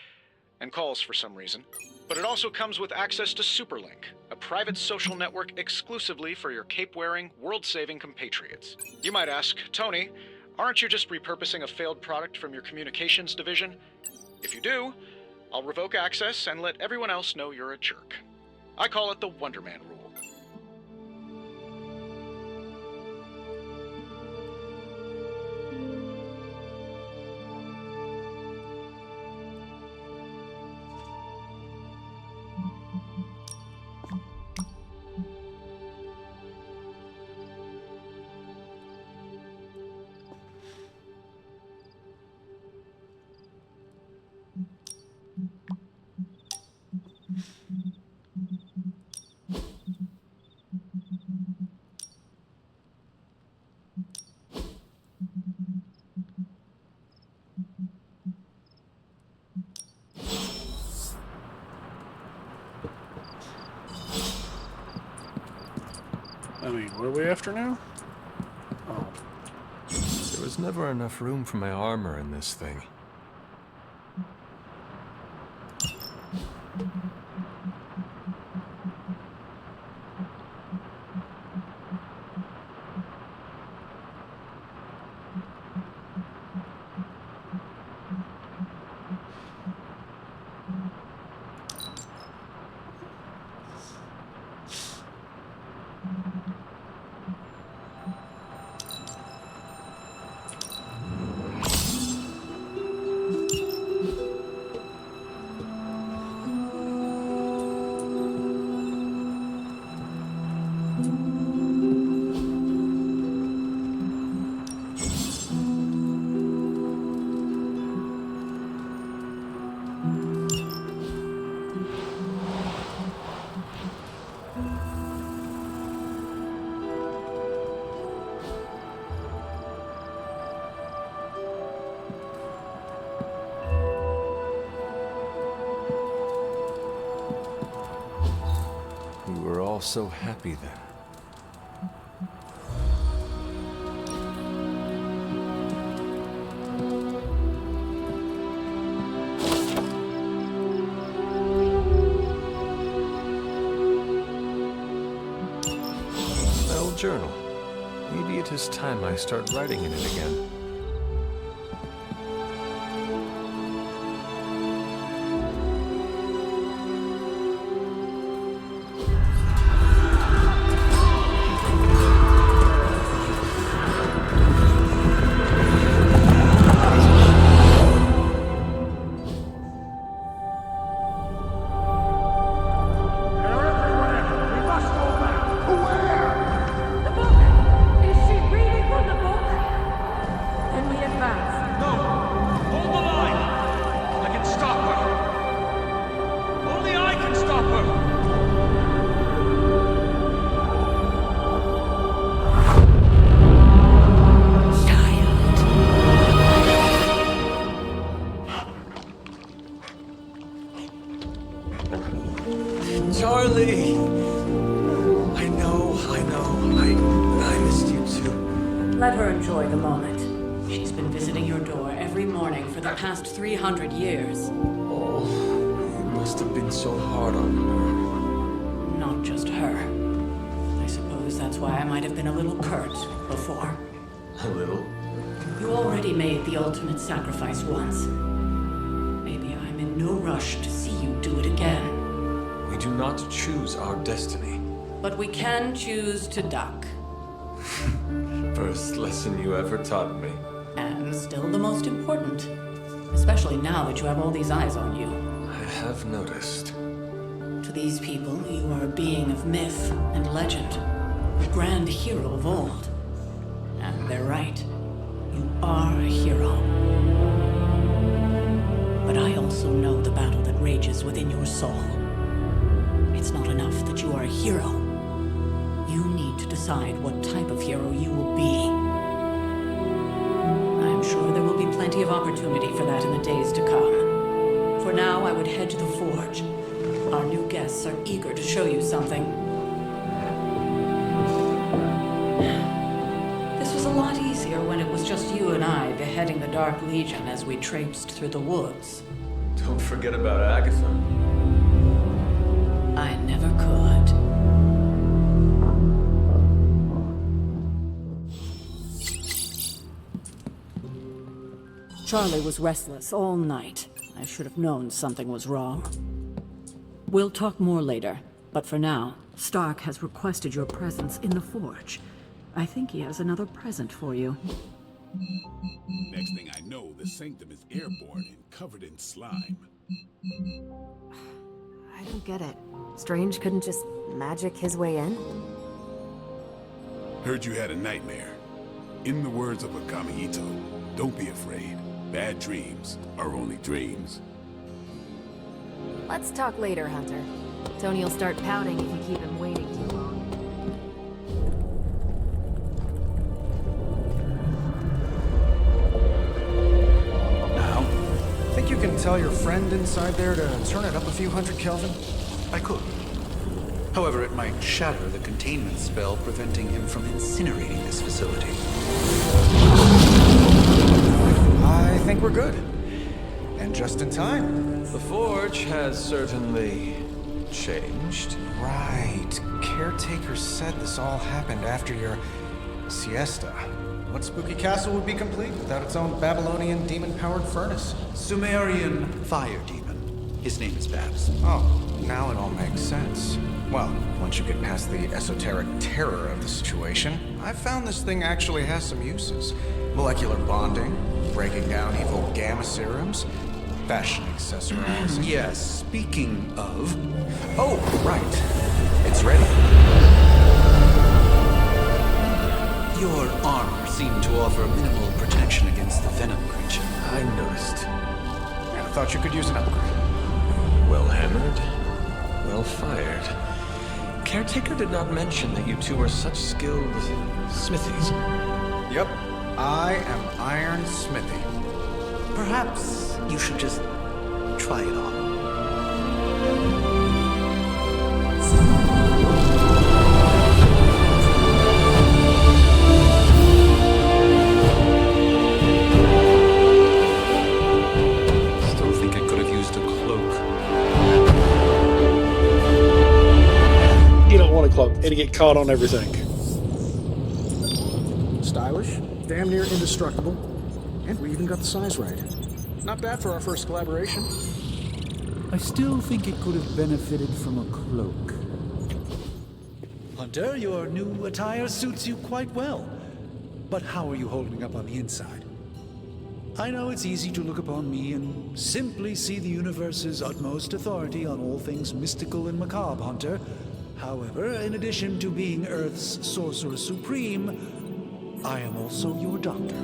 and calls for some reason. But it also comes with access to Superlink, a private social network exclusively for your cape-wearing, world-saving compatriots. You might ask, Tony, aren't you just repurposing a failed product from your communications division? If you do, I'll revoke access and let everyone else know you're a jerk. I call it the Wonder Man rule. I mean, what are we after now? Oh. There was never enough room for my armor in this thing. all so happy then. My old journal. Maybe it is time I start writing in it again. Charlie! I know. I missed you too. Let her enjoy the moment. She's been visiting your door every morning for the past 300 years. Oh, it must have been so hard on her. Not just her. I suppose that's why I might have been a little curt before. A little? You already made the ultimate sacrifice once. Maybe I'm in no rush to see you do it again. We do not choose our destiny. But we can choose to duck. First lesson you ever taught me. And still the most important. Especially now that you have all these eyes on you. I have noticed. To these people, you are a being of myth and legend. A grand hero of old. And they're right. You are a hero. But I also know the battle that rages within your soul. It's not enough that you are a hero. You need to decide what type of hero you will be. I'm sure there will be plenty of opportunity for that in the days to come. For now, I would head to the forge. Our new guests are eager to show you something. This was a lot easier when it was just you and I beheading the Dark Legion as we traipsed through the woods. Don't forget about Agatha. I never could. Charlie was restless all night. I should have known something was wrong. We'll talk more later, but for now, Stark has requested your presence in the forge. I think he has another present for you. Next thing I know, the Sanctum is airborne and covered in slime. I don't get it. Strange couldn't just magic his way in? Heard you had a nightmare. In the words of Akami Ito, don't be afraid. Bad dreams are only dreams. Let's talk later, Hunter. Tony will start pouting if you keep him waiting too long. Think you can tell your friend inside there to turn it up a few hundred Kelvin? I could. However, it might shatter the containment spell preventing him from incinerating this facility. I think we're good. And just in time. The forge has certainly changed. Right. Caretaker said this all happened after your siesta. What spooky castle would be complete without its own Babylonian demon-powered furnace? Sumerian fire demon. His name is Babs. Oh, now it all makes sense. Well, once you get past the esoteric terror of the situation, I've found this thing actually has some uses. Molecular bonding, breaking down evil gamma serums, fashion accessorizing. Yes, speaking of... Oh, right. It's ready. Your armor seemed to offer minimal protection against the venom creature. I noticed. I thought you could use an upgrade. Well hammered, well fired. Caretaker did not mention that you two are such skilled smithies. Yep, I am Iron Smithy. Perhaps you should just try it on. and to get caught on everything. Stylish, damn near indestructible, and we even got the size right. Not bad for our first collaboration. I still think it could have benefited from a cloak. Hunter, your new attire suits you quite well. But how are you holding up on the inside? I know it's easy to look upon me and simply see the universe's utmost authority on all things mystical and macabre, Hunter. However, in addition to being Earth's Sorcerer Supreme, I am also your doctor.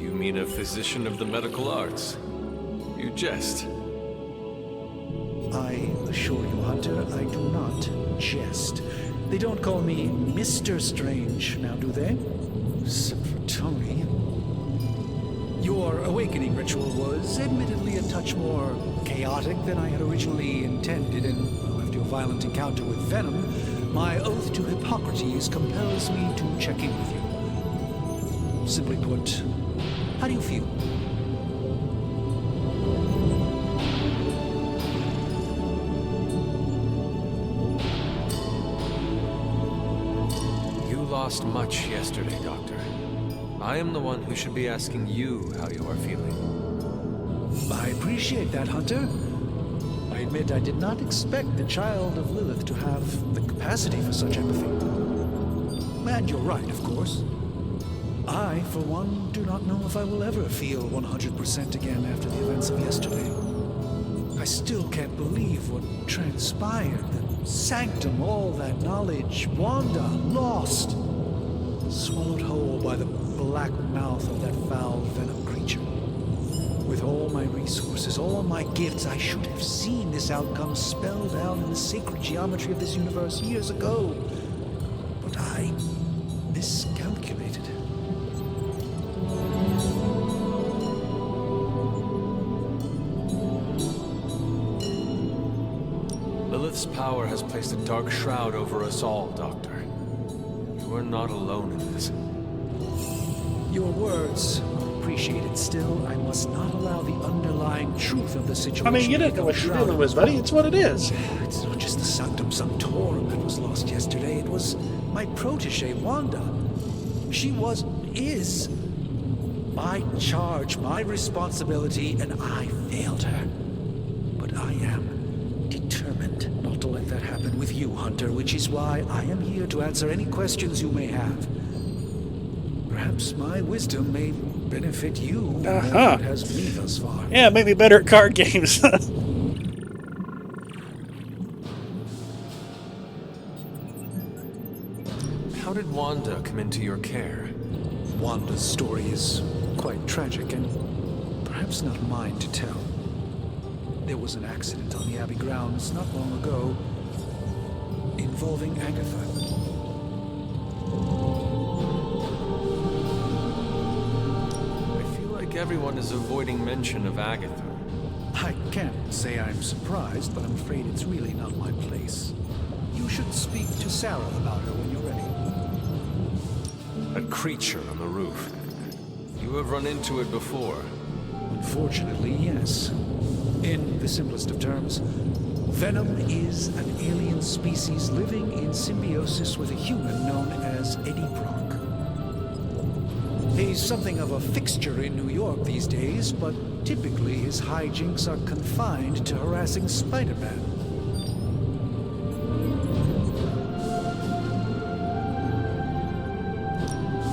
You mean a physician of the medical arts? You jest. I assure you, Hunter, I do not jest. They don't call me Mr. Strange, now do they? Except for Tony. Your awakening ritual was admittedly a touch more chaotic than I had originally intended, and after your violent encounter with Venom, my oath to Hippocrates compels me to check in with you. Simply put, how do you feel? You lost much yesterday, Doctor. I am the one who should be asking you how you are feeling. I appreciate that, Hunter. I admit I did not expect the child of Lilith to have the capacity for such empathy. And you're right, of course. I, for one, do not know if I will ever feel 100% again after the events of yesterday. I still can't believe what transpired. The sanctum, all that knowledge, Wanda, lost. Swallowed whole by the black mouth of that foul venom creature. With all my resources, all my gifts, I should have seen this outcome spelled out in the sacred geometry of this universe years ago. But I miscalculated. Lilith's power has placed a dark shroud over us all, Doctor. You are not alone in this. Your words are appreciated. Still, I must not allow the underlying truth of the situation. I mean, you don't know what you're dealing with, buddy. It's what it is. It's not just the Sanctum Sanctorum that was lost yesterday. It was my protege, Wanda. She is my charge, my responsibility, and I failed her. But I am determined not to let that happen with you, Hunter, which is why I am here to answer any questions you may have. Perhaps my wisdom may benefit you more than it has me thus far. Yeah, make me better at card games. How did Wanda come into your care? Wanda's story is quite tragic and perhaps not mine to tell. There was an accident on the Abbey grounds not long ago involving Agatha. Everyone is avoiding mention of Agatha. I can't say I'm surprised, but I'm afraid it's really not my place. You should speak to Sarah about her when you're ready. A creature on the roof. You have run into it before. Unfortunately, yes. In the simplest of terms, Venom is an alien species living in symbiosis with a human known as Eddie Brock. He's something of a fixture in New York these days, but typically his hijinks are confined to harassing Spider-Man.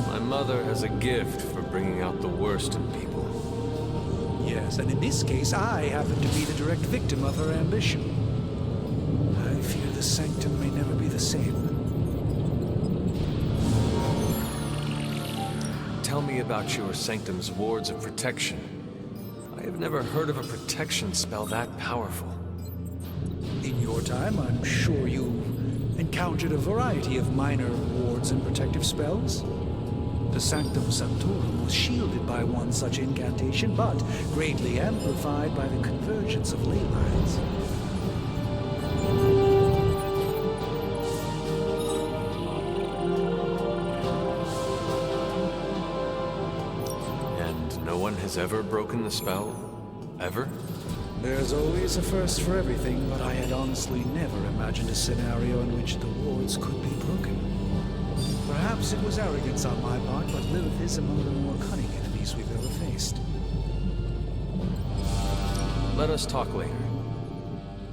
My mother has a gift for bringing out the worst in people. Yes, and in this case, I happen to be the direct victim of her ambition. I fear the Sanctum may never be the same. Tell me about your Sanctum's wards of protection. I have never heard of a protection spell that powerful. In your time, I'm sure you encountered a variety of minor wards and protective spells. The Sanctum Sanctorum was shielded by one such incantation, but greatly amplified by the convergence of ley lines. And no one has ever broken the spell? Ever? There's always a first for everything, but I had honestly never imagined a scenario in which the wards could be broken. Perhaps it was arrogance on my part, but Lilith is among the more cunning enemies we've ever faced. Let us talk later.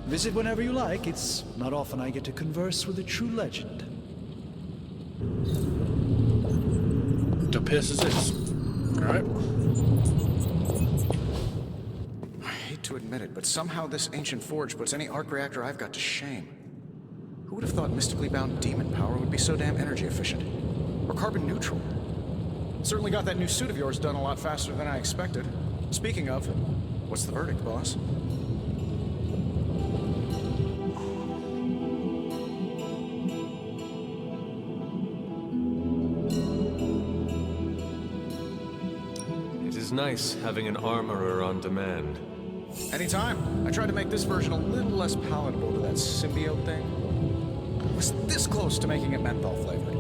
Visit whenever you like. It's not often I get to converse with a true legend. The piss is this. Alright. I hate to admit it, but somehow this ancient forge puts any arc reactor I've got to shame. Who would have thought mystically bound demon power would be so damn energy efficient? Or carbon neutral? Certainly got that new suit of yours done a lot faster than I expected. Speaking of, what's the verdict, boss? It is nice having an armorer on demand. Anytime. I tried to make this version a little less palatable to that symbiote thing. It was this close to making it menthol flavored.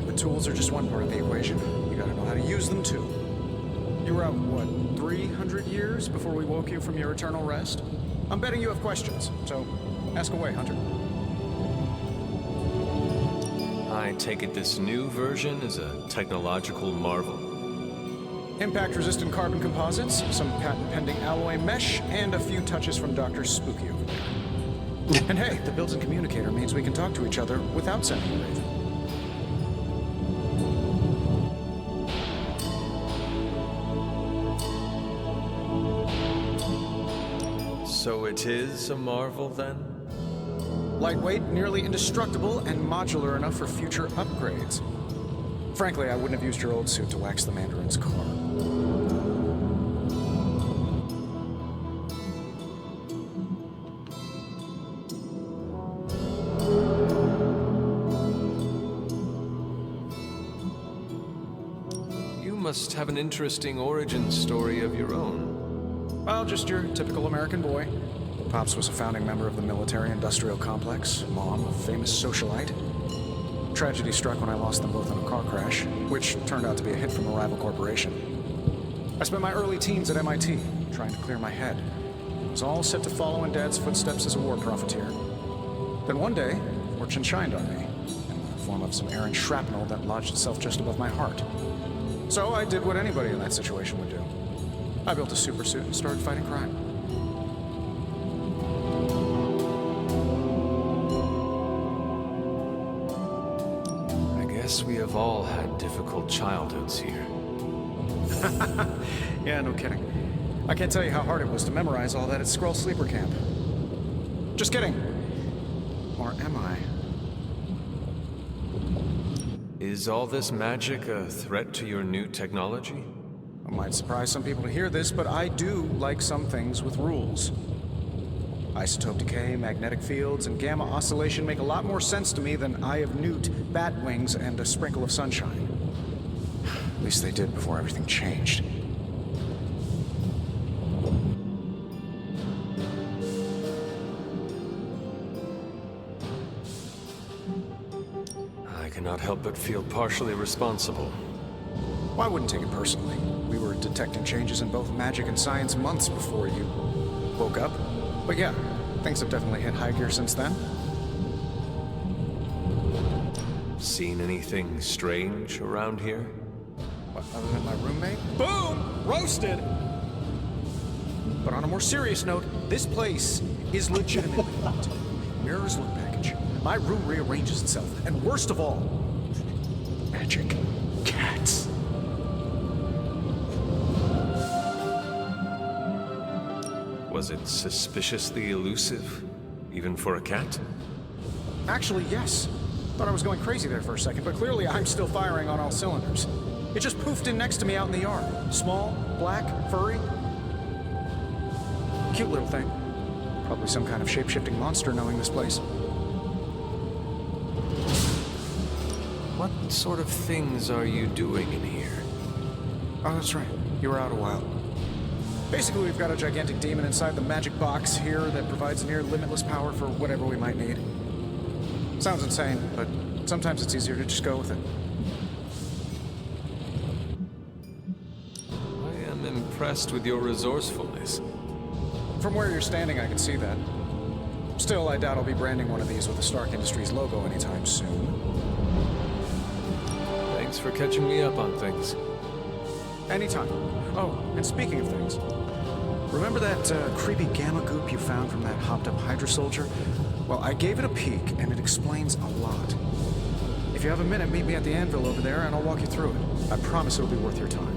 But tools are just one part of the equation. You gotta know how to use them too. You were out, what, 300 years before we woke you from your eternal rest? I'm betting you have questions, so ask away, Hunter. I take it this new version is a technological marvel. Impact-resistant carbon composites, some patent-pending alloy mesh, and a few touches from Dr. Spooky over there. And hey, the built-in communicator means we can talk to each other without sending a raven. So it is a marvel, then? Lightweight, nearly indestructible, and modular enough for future upgrades. Frankly, I wouldn't have used your old suit to wax the Mandarin's car. You must have an interesting origin story of your own. Well, just your typical American boy. Pops was a founding member of the military-industrial complex. Mom, a famous socialite. Tragedy struck when I lost them both in a car crash, which turned out to be a hit from a rival corporation. I spent my early teens at MIT, trying to clear my head. It was all set to follow in Dad's footsteps as a war profiteer. Then one day, fortune shined on me, in the form of some errant shrapnel that lodged itself just above my heart. So I did what anybody in that situation would do. I built a supersuit and started fighting crime. We have all had difficult childhoods here. Yeah, no kidding. I can't tell you how hard it was to memorize all that at Skrull Sleeper Camp. Just kidding. Or am I? Is all this magic a threat to your new technology? It might surprise some people to hear this, but I do like some things with rules. Isotope decay, magnetic fields, and gamma oscillation make a lot more sense to me than Eye of Newt, bat wings, and a sprinkle of sunshine. At least they did before everything changed. I cannot help but feel partially responsible. Well, I wouldn't take it personally. We were detecting changes in both magic and science months before you woke up. But yeah, things have definitely hit high gear since then. Seen anything strange around here? What, other than my roommate? Boom! Roasted! But on a more serious note, this place is legitimately haunted. Mirror's look package. My room rearranges itself. And worst of all, magic cats. Was it suspiciously elusive, even for a cat? Actually, yes. Thought I was going crazy there for a second, but clearly I'm still firing on all cylinders. It just poofed in next to me out in the yard. Small, black, furry. Cute little thing. Probably some kind of shape-shifting monster knowing this place. What sort of things are you doing in here? Oh, that's right. You were out a while. Basically, we've got a gigantic demon inside the magic box here that provides near limitless power for whatever we might need. Sounds insane, but sometimes it's easier to just go with it. I am impressed with your resourcefulness. From where you're standing, I can see that. Still, I doubt I'll be branding one of these with the Stark Industries logo anytime soon. Thanks for catching me up on things. Anytime. Oh, and speaking of things, remember that creepy gamma goop you found from that hopped-up Hydra soldier? Well, I gave it a peek, and it explains a lot. If you have a minute, meet me at the anvil over there, and I'll walk you through it. I promise it'll be worth your time.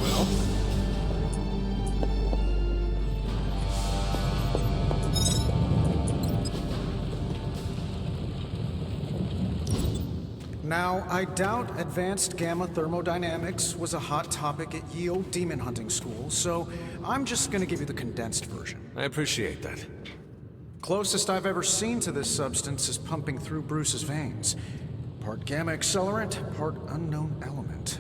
Well? Now, I doubt advanced gamma thermodynamics was a hot topic at Yield Demon Hunting School, so I'm just gonna give you the condensed version. I appreciate that. Closest I've ever seen to this substance is pumping through Bruce's veins. Part gamma accelerant, part unknown element.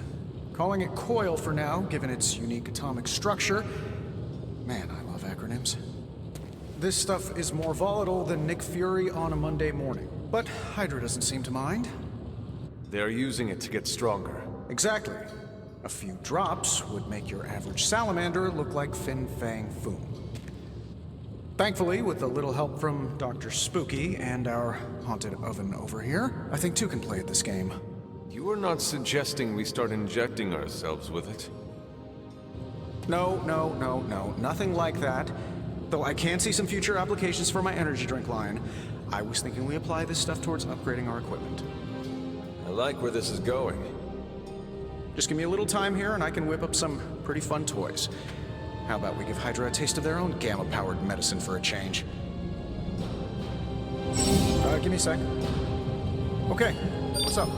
Calling it Coil for now, given its unique atomic structure. Man, I love acronyms. This stuff is more volatile than Nick Fury on a Monday morning, but Hydra doesn't seem to mind. They're using it to get stronger. Exactly. A few drops would make your average salamander look like Fin Fang Foom. Thankfully, with a little help from Dr. Spooky and our haunted oven over here, I think two can play at this game. You are not suggesting we start injecting ourselves with it? No, nothing like that. Though I can see some future applications for my energy drink line. I was thinking we apply this stuff towards upgrading our equipment. I like where this is going. Just give me a little time here and I can whip up some pretty fun toys. How about we give Hydra a taste of their own gamma-powered medicine for a change? Give me a sec. Okay, what's up?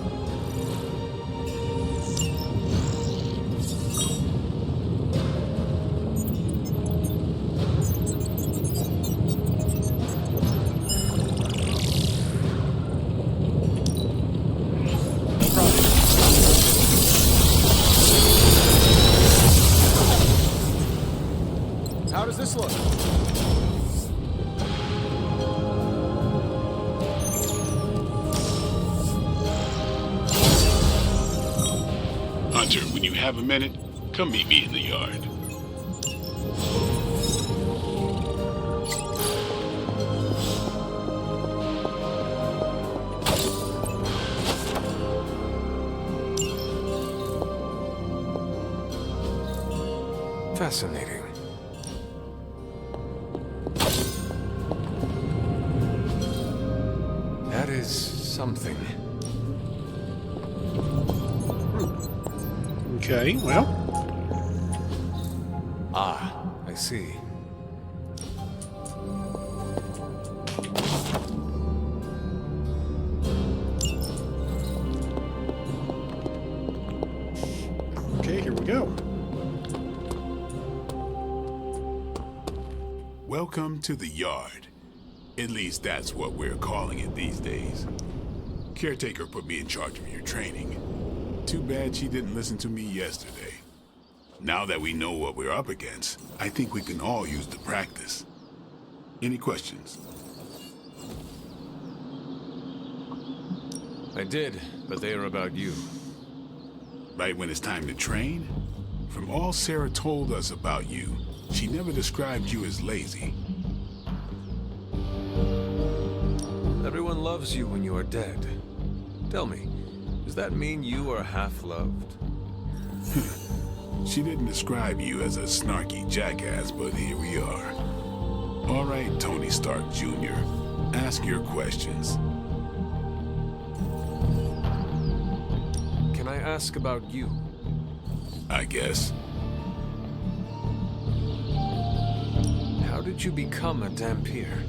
How does this look? Hunter, when you have a minute, come meet me in the yard. Fascinating. That is something. Okay, well. Ah, I see. Okay, here we go. Welcome to the yard. At least that's what we're calling it these days. Caretaker put me in charge of your training. Too bad she didn't listen to me yesterday. Now that we know what we're up against, I think we can all use the practice. Any questions? I did, but they are about you. Right when it's time to train? From all Sarah told us about you, she never described you as lazy. Everyone loves you when you are dead. Tell me, does that mean you are half-loved? She didn't describe you as a snarky jackass, but here we are. All right, Tony Stark Jr., ask your questions. Can I ask about you? I guess. How did you become a Dhampir?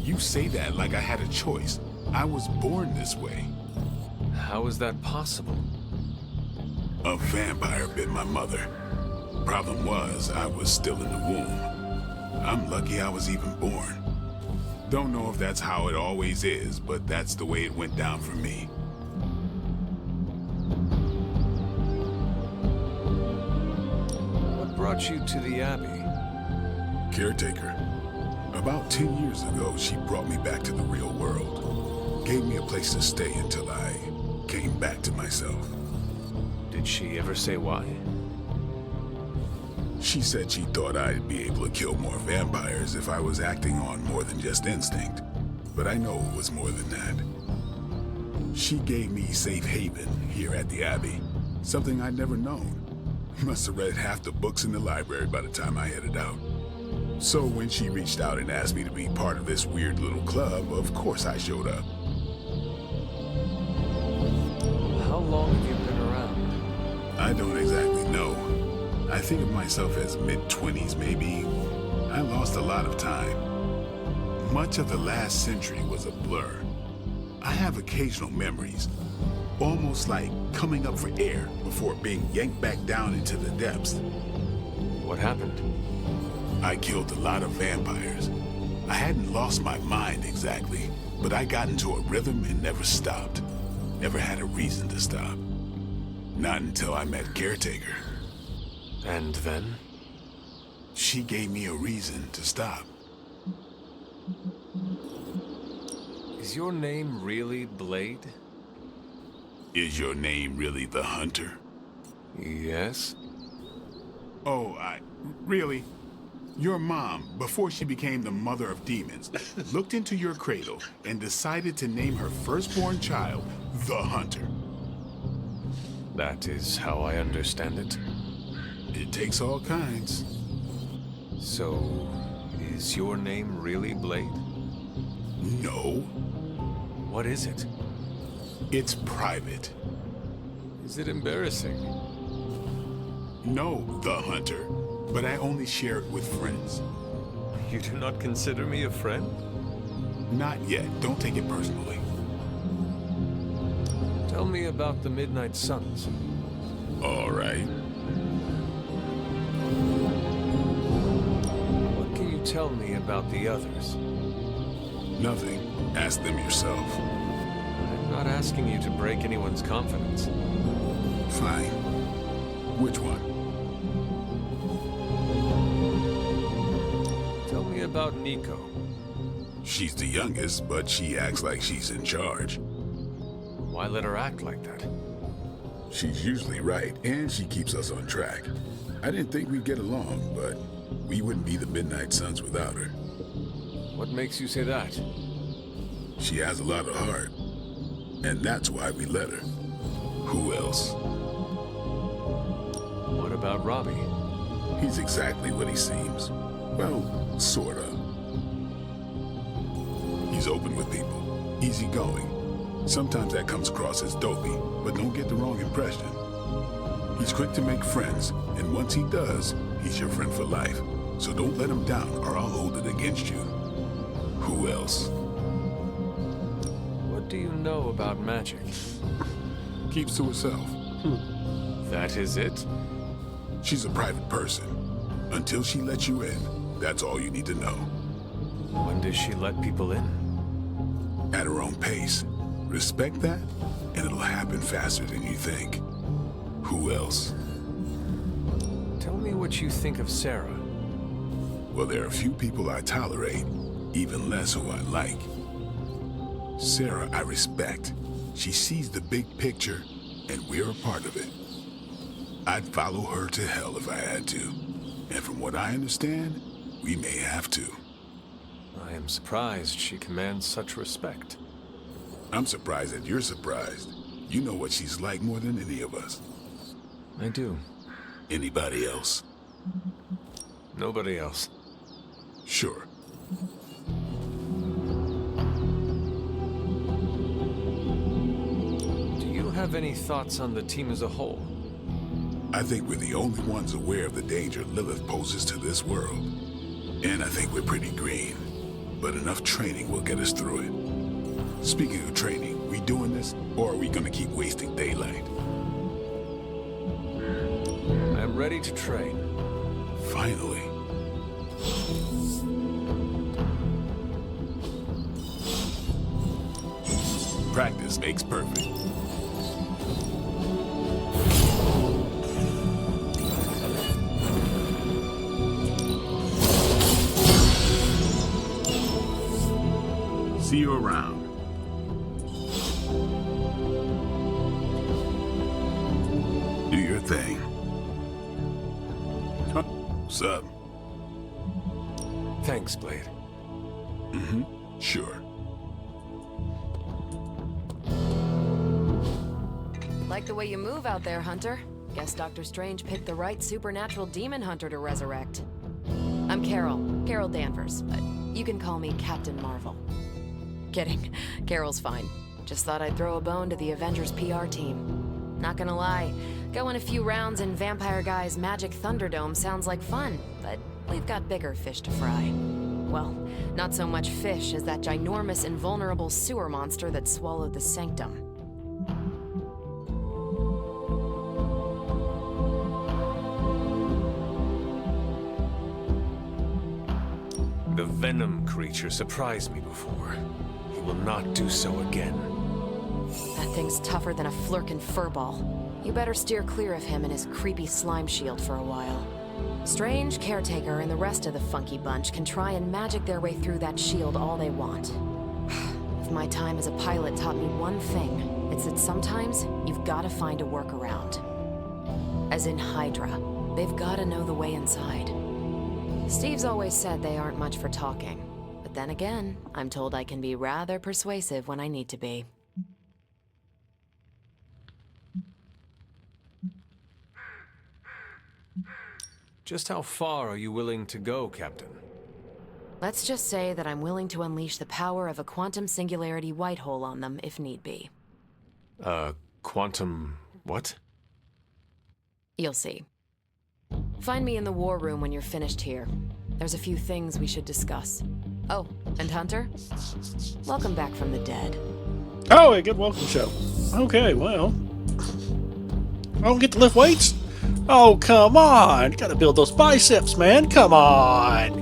You say that like I had a choice. I was born this way. How is that possible? A vampire bit my mother. Problem was, I was still in the womb. I'm lucky I was even born. Don't know if that's how it always is, but that's the way it went down for me. What brought you to the Abbey? Caretaker. About 10 years ago, she brought me back to the real world. Gave me a place to stay until I came back to myself. Did she ever say why? She said she thought I'd be able to kill more vampires if I was acting on more than just instinct. But I know it was more than that. She gave me safe haven here at the Abbey, something I'd never known. Must have read half the books in the library by the time I headed out. So when she reached out and asked me to be part of this weird little club, of course I showed up. How long have you been around? I don't exactly know. I think of myself as mid-20s maybe. I lost a lot of time. Much of the last century was a blur. I have occasional memories, almost like coming up for air before being yanked back down into the depths. What happened? I killed a lot of vampires. I hadn't lost my mind exactly, but I got into a rhythm and never stopped. Never had a reason to stop. Not until I met Caretaker. And then? She gave me a reason to stop. Is your name really Blade? Is your name really the Hunter? Yes. Oh, really? Your mom, before she became the mother of demons, looked into your cradle and decided to name her firstborn child the Hunter. That is how I understand it. It takes all kinds. So, is your name really Blade? No. What is it? It's private. Is it embarrassing? No, the Hunter. But I only share it with friends. You do not consider me a friend? Not yet. Don't take it personally. Tell me about the Midnight Suns. All right. What can you tell me about the others? Nothing. Ask them yourself. I'm not asking you to break anyone's confidence. Fine. Which one? Tell me about Nico. She's the youngest, but she acts like she's in charge. Why let her act like that? She's usually right, and she keeps us on track. I didn't think we'd get along, but we wouldn't be the Midnight Suns without her. What makes you say that? She has a lot of heart, and that's why we let her. Who else? What about Robbie? He's exactly what he seems. Well, sorta. He's open with people, easygoing. Sometimes that comes across as dopey, but don't get the wrong impression. He's quick to make friends, and once he does, he's your friend for life. So don't let him down, or I'll hold it against you. Who else? What do you know about magic? Keeps to herself. That is it? She's a private person. Until she lets you in, that's all you need to know. When does she let people in? At her own pace. Respect that, and it'll happen faster than you think. Who else? Tell me what you think of Sarah. Well, there are a few people I tolerate, even less who I like. Sarah, I respect. She sees the big picture, and we're a part of it. I'd follow her to hell if I had to. And from what I understand, we may have to. I am surprised she commands such respect. I'm surprised that you're surprised. You know what she's like more than any of us. I do. Anybody else? Nobody else. Sure. Do you have any thoughts on the team as a whole? I think we're the only ones aware of the danger Lilith poses to this world. And I think we're pretty green. But enough training will get us through it. Speaking of training, we doing this, or are we gonna keep wasting daylight? I'm ready to train. Finally. Practice makes perfect. See you around. Do your thing. Huh? What's up? Thanks, Blade. Mm-hmm. Sure. Like the way you move out there, Hunter. Guess Dr. Strange picked the right supernatural demon hunter to resurrect. I'm Carol Danvers, but you can call me Captain Marvel. Kidding, Carol's fine. Just thought I'd throw a bone to the Avengers PR team. Not gonna lie, going a few rounds in Vampire Guy's Magic Thunderdome sounds like fun, but we've got bigger fish to fry. Well, not so much fish as that ginormous invulnerable sewer monster that swallowed the Sanctum. The Venom creature surprised me before. He will not do so again. That thing's tougher than a Flurkin furball. You better steer clear of him and his creepy slime shield for a while. Strange, Caretaker, and the rest of the funky bunch can try and magic their way through that shield all they want. If my time as a pilot taught me one thing, it's that sometimes you've gotta find a workaround. As in Hydra, they've gotta know the way inside. Steve's always said they aren't much for talking, but then again, I'm told I can be rather persuasive when I need to be. Just how far are you willing to go, Captain? Let's just say that I'm willing to unleash the power of a quantum singularity white hole on them if need be. Quantum... what? You'll see. Find me in the war room when you're finished here. There's a few things we should discuss. Oh, and Hunter? Welcome back from the dead. Oh, a good welcome show. Okay, well. I don't get to lift weights? Oh, come on. Gotta build those biceps, man. Come on.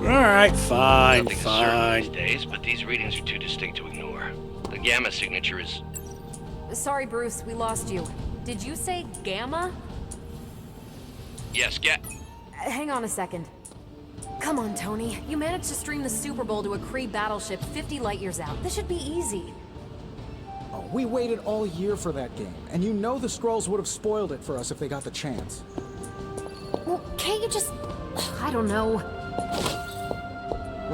Alright, fine, Nothing's certain these days, but these readings are too distinct to ignore. The gamma signature is... Sorry, Bruce, we lost you. Did you say Gamma? Yes, Hang on a second. Come on, Tony. You managed to stream the Super Bowl to a Kree battleship 50 light years out. This should be easy. Oh, we waited all year for that game, and you know the Skrulls would have spoiled it for us if they got the chance. Well, can't you just... I don't know.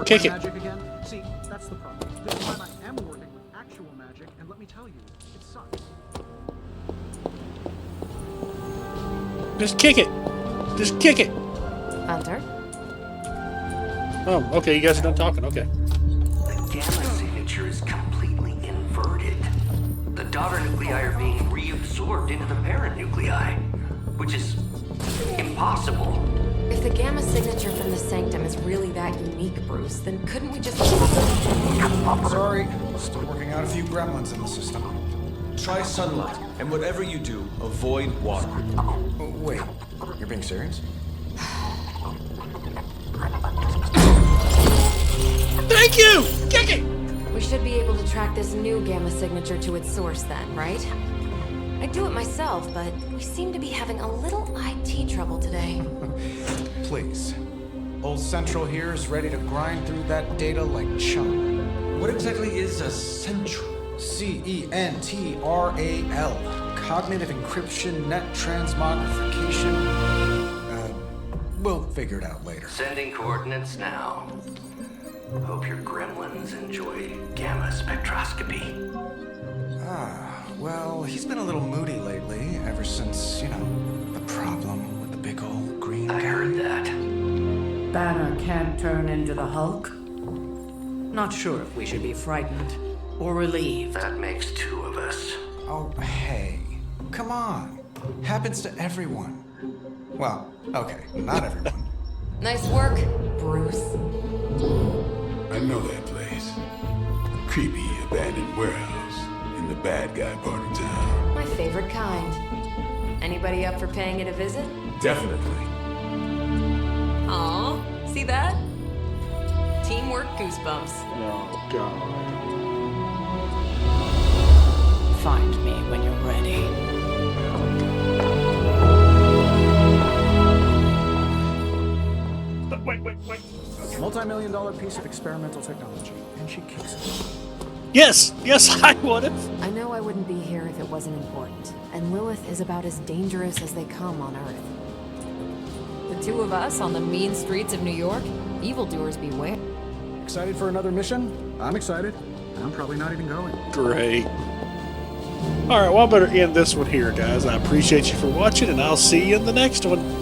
Kick it. Magic again? See, that's the problem. This time I am working with actual magic, and let me tell you, it sucks. Just kick it. Just kick it. Hunter? Oh, okay, you guys are done talking, okay. The gamma signature is completely inverted. The daughter nuclei are being reabsorbed into the parent nuclei, which is impossible. If the gamma signature from the Sanctum is really that unique, Bruce, then couldn't we just... Sorry, still working out a few gremlins in the system. Try sunlight, and whatever you do, avoid water. Oh, wait, you're being serious? Thank you! Kick it! We should be able to track this new gamma signature to its source then, right? I'd do it myself, but we seem to be having a little IT trouble today. Please. Old Central here is ready to grind through that data like chum. What exactly is a central? CENTRAL. Cognitive encryption, net transmogrification. We'll figure it out later. Sending coordinates now. Hope your gremlins enjoy gamma spectroscopy. Well, he's been a little moody lately, ever since, you know, the problem with the big old green I heard that. Banner can't turn into the Hulk? Not sure if we should be frightened or relieved. That makes two of us. Oh, hey. Come on. Happens to everyone. Well, okay, not everyone. Nice work, Bruce. I know that place. Creepy abandoned warehouse in the bad guy part of town. My favorite kind. Anybody up for paying it a visit? Definitely. Aw, see that? Teamwork goosebumps. Oh, God. Find me when you're ready. Wait. Multi-million-dollar piece of experimental technology, and she kicks it. Yes, I would have. I know I wouldn't be here if it wasn't important, and Lilith is about as dangerous as they come on Earth. The two of us on the mean streets of New York? Evildoers beware. Excited for another mission? I'm excited. I'm probably not even going. Great. Alright, well, I better end this one here, guys. I appreciate you for watching, and I'll see you in the next one.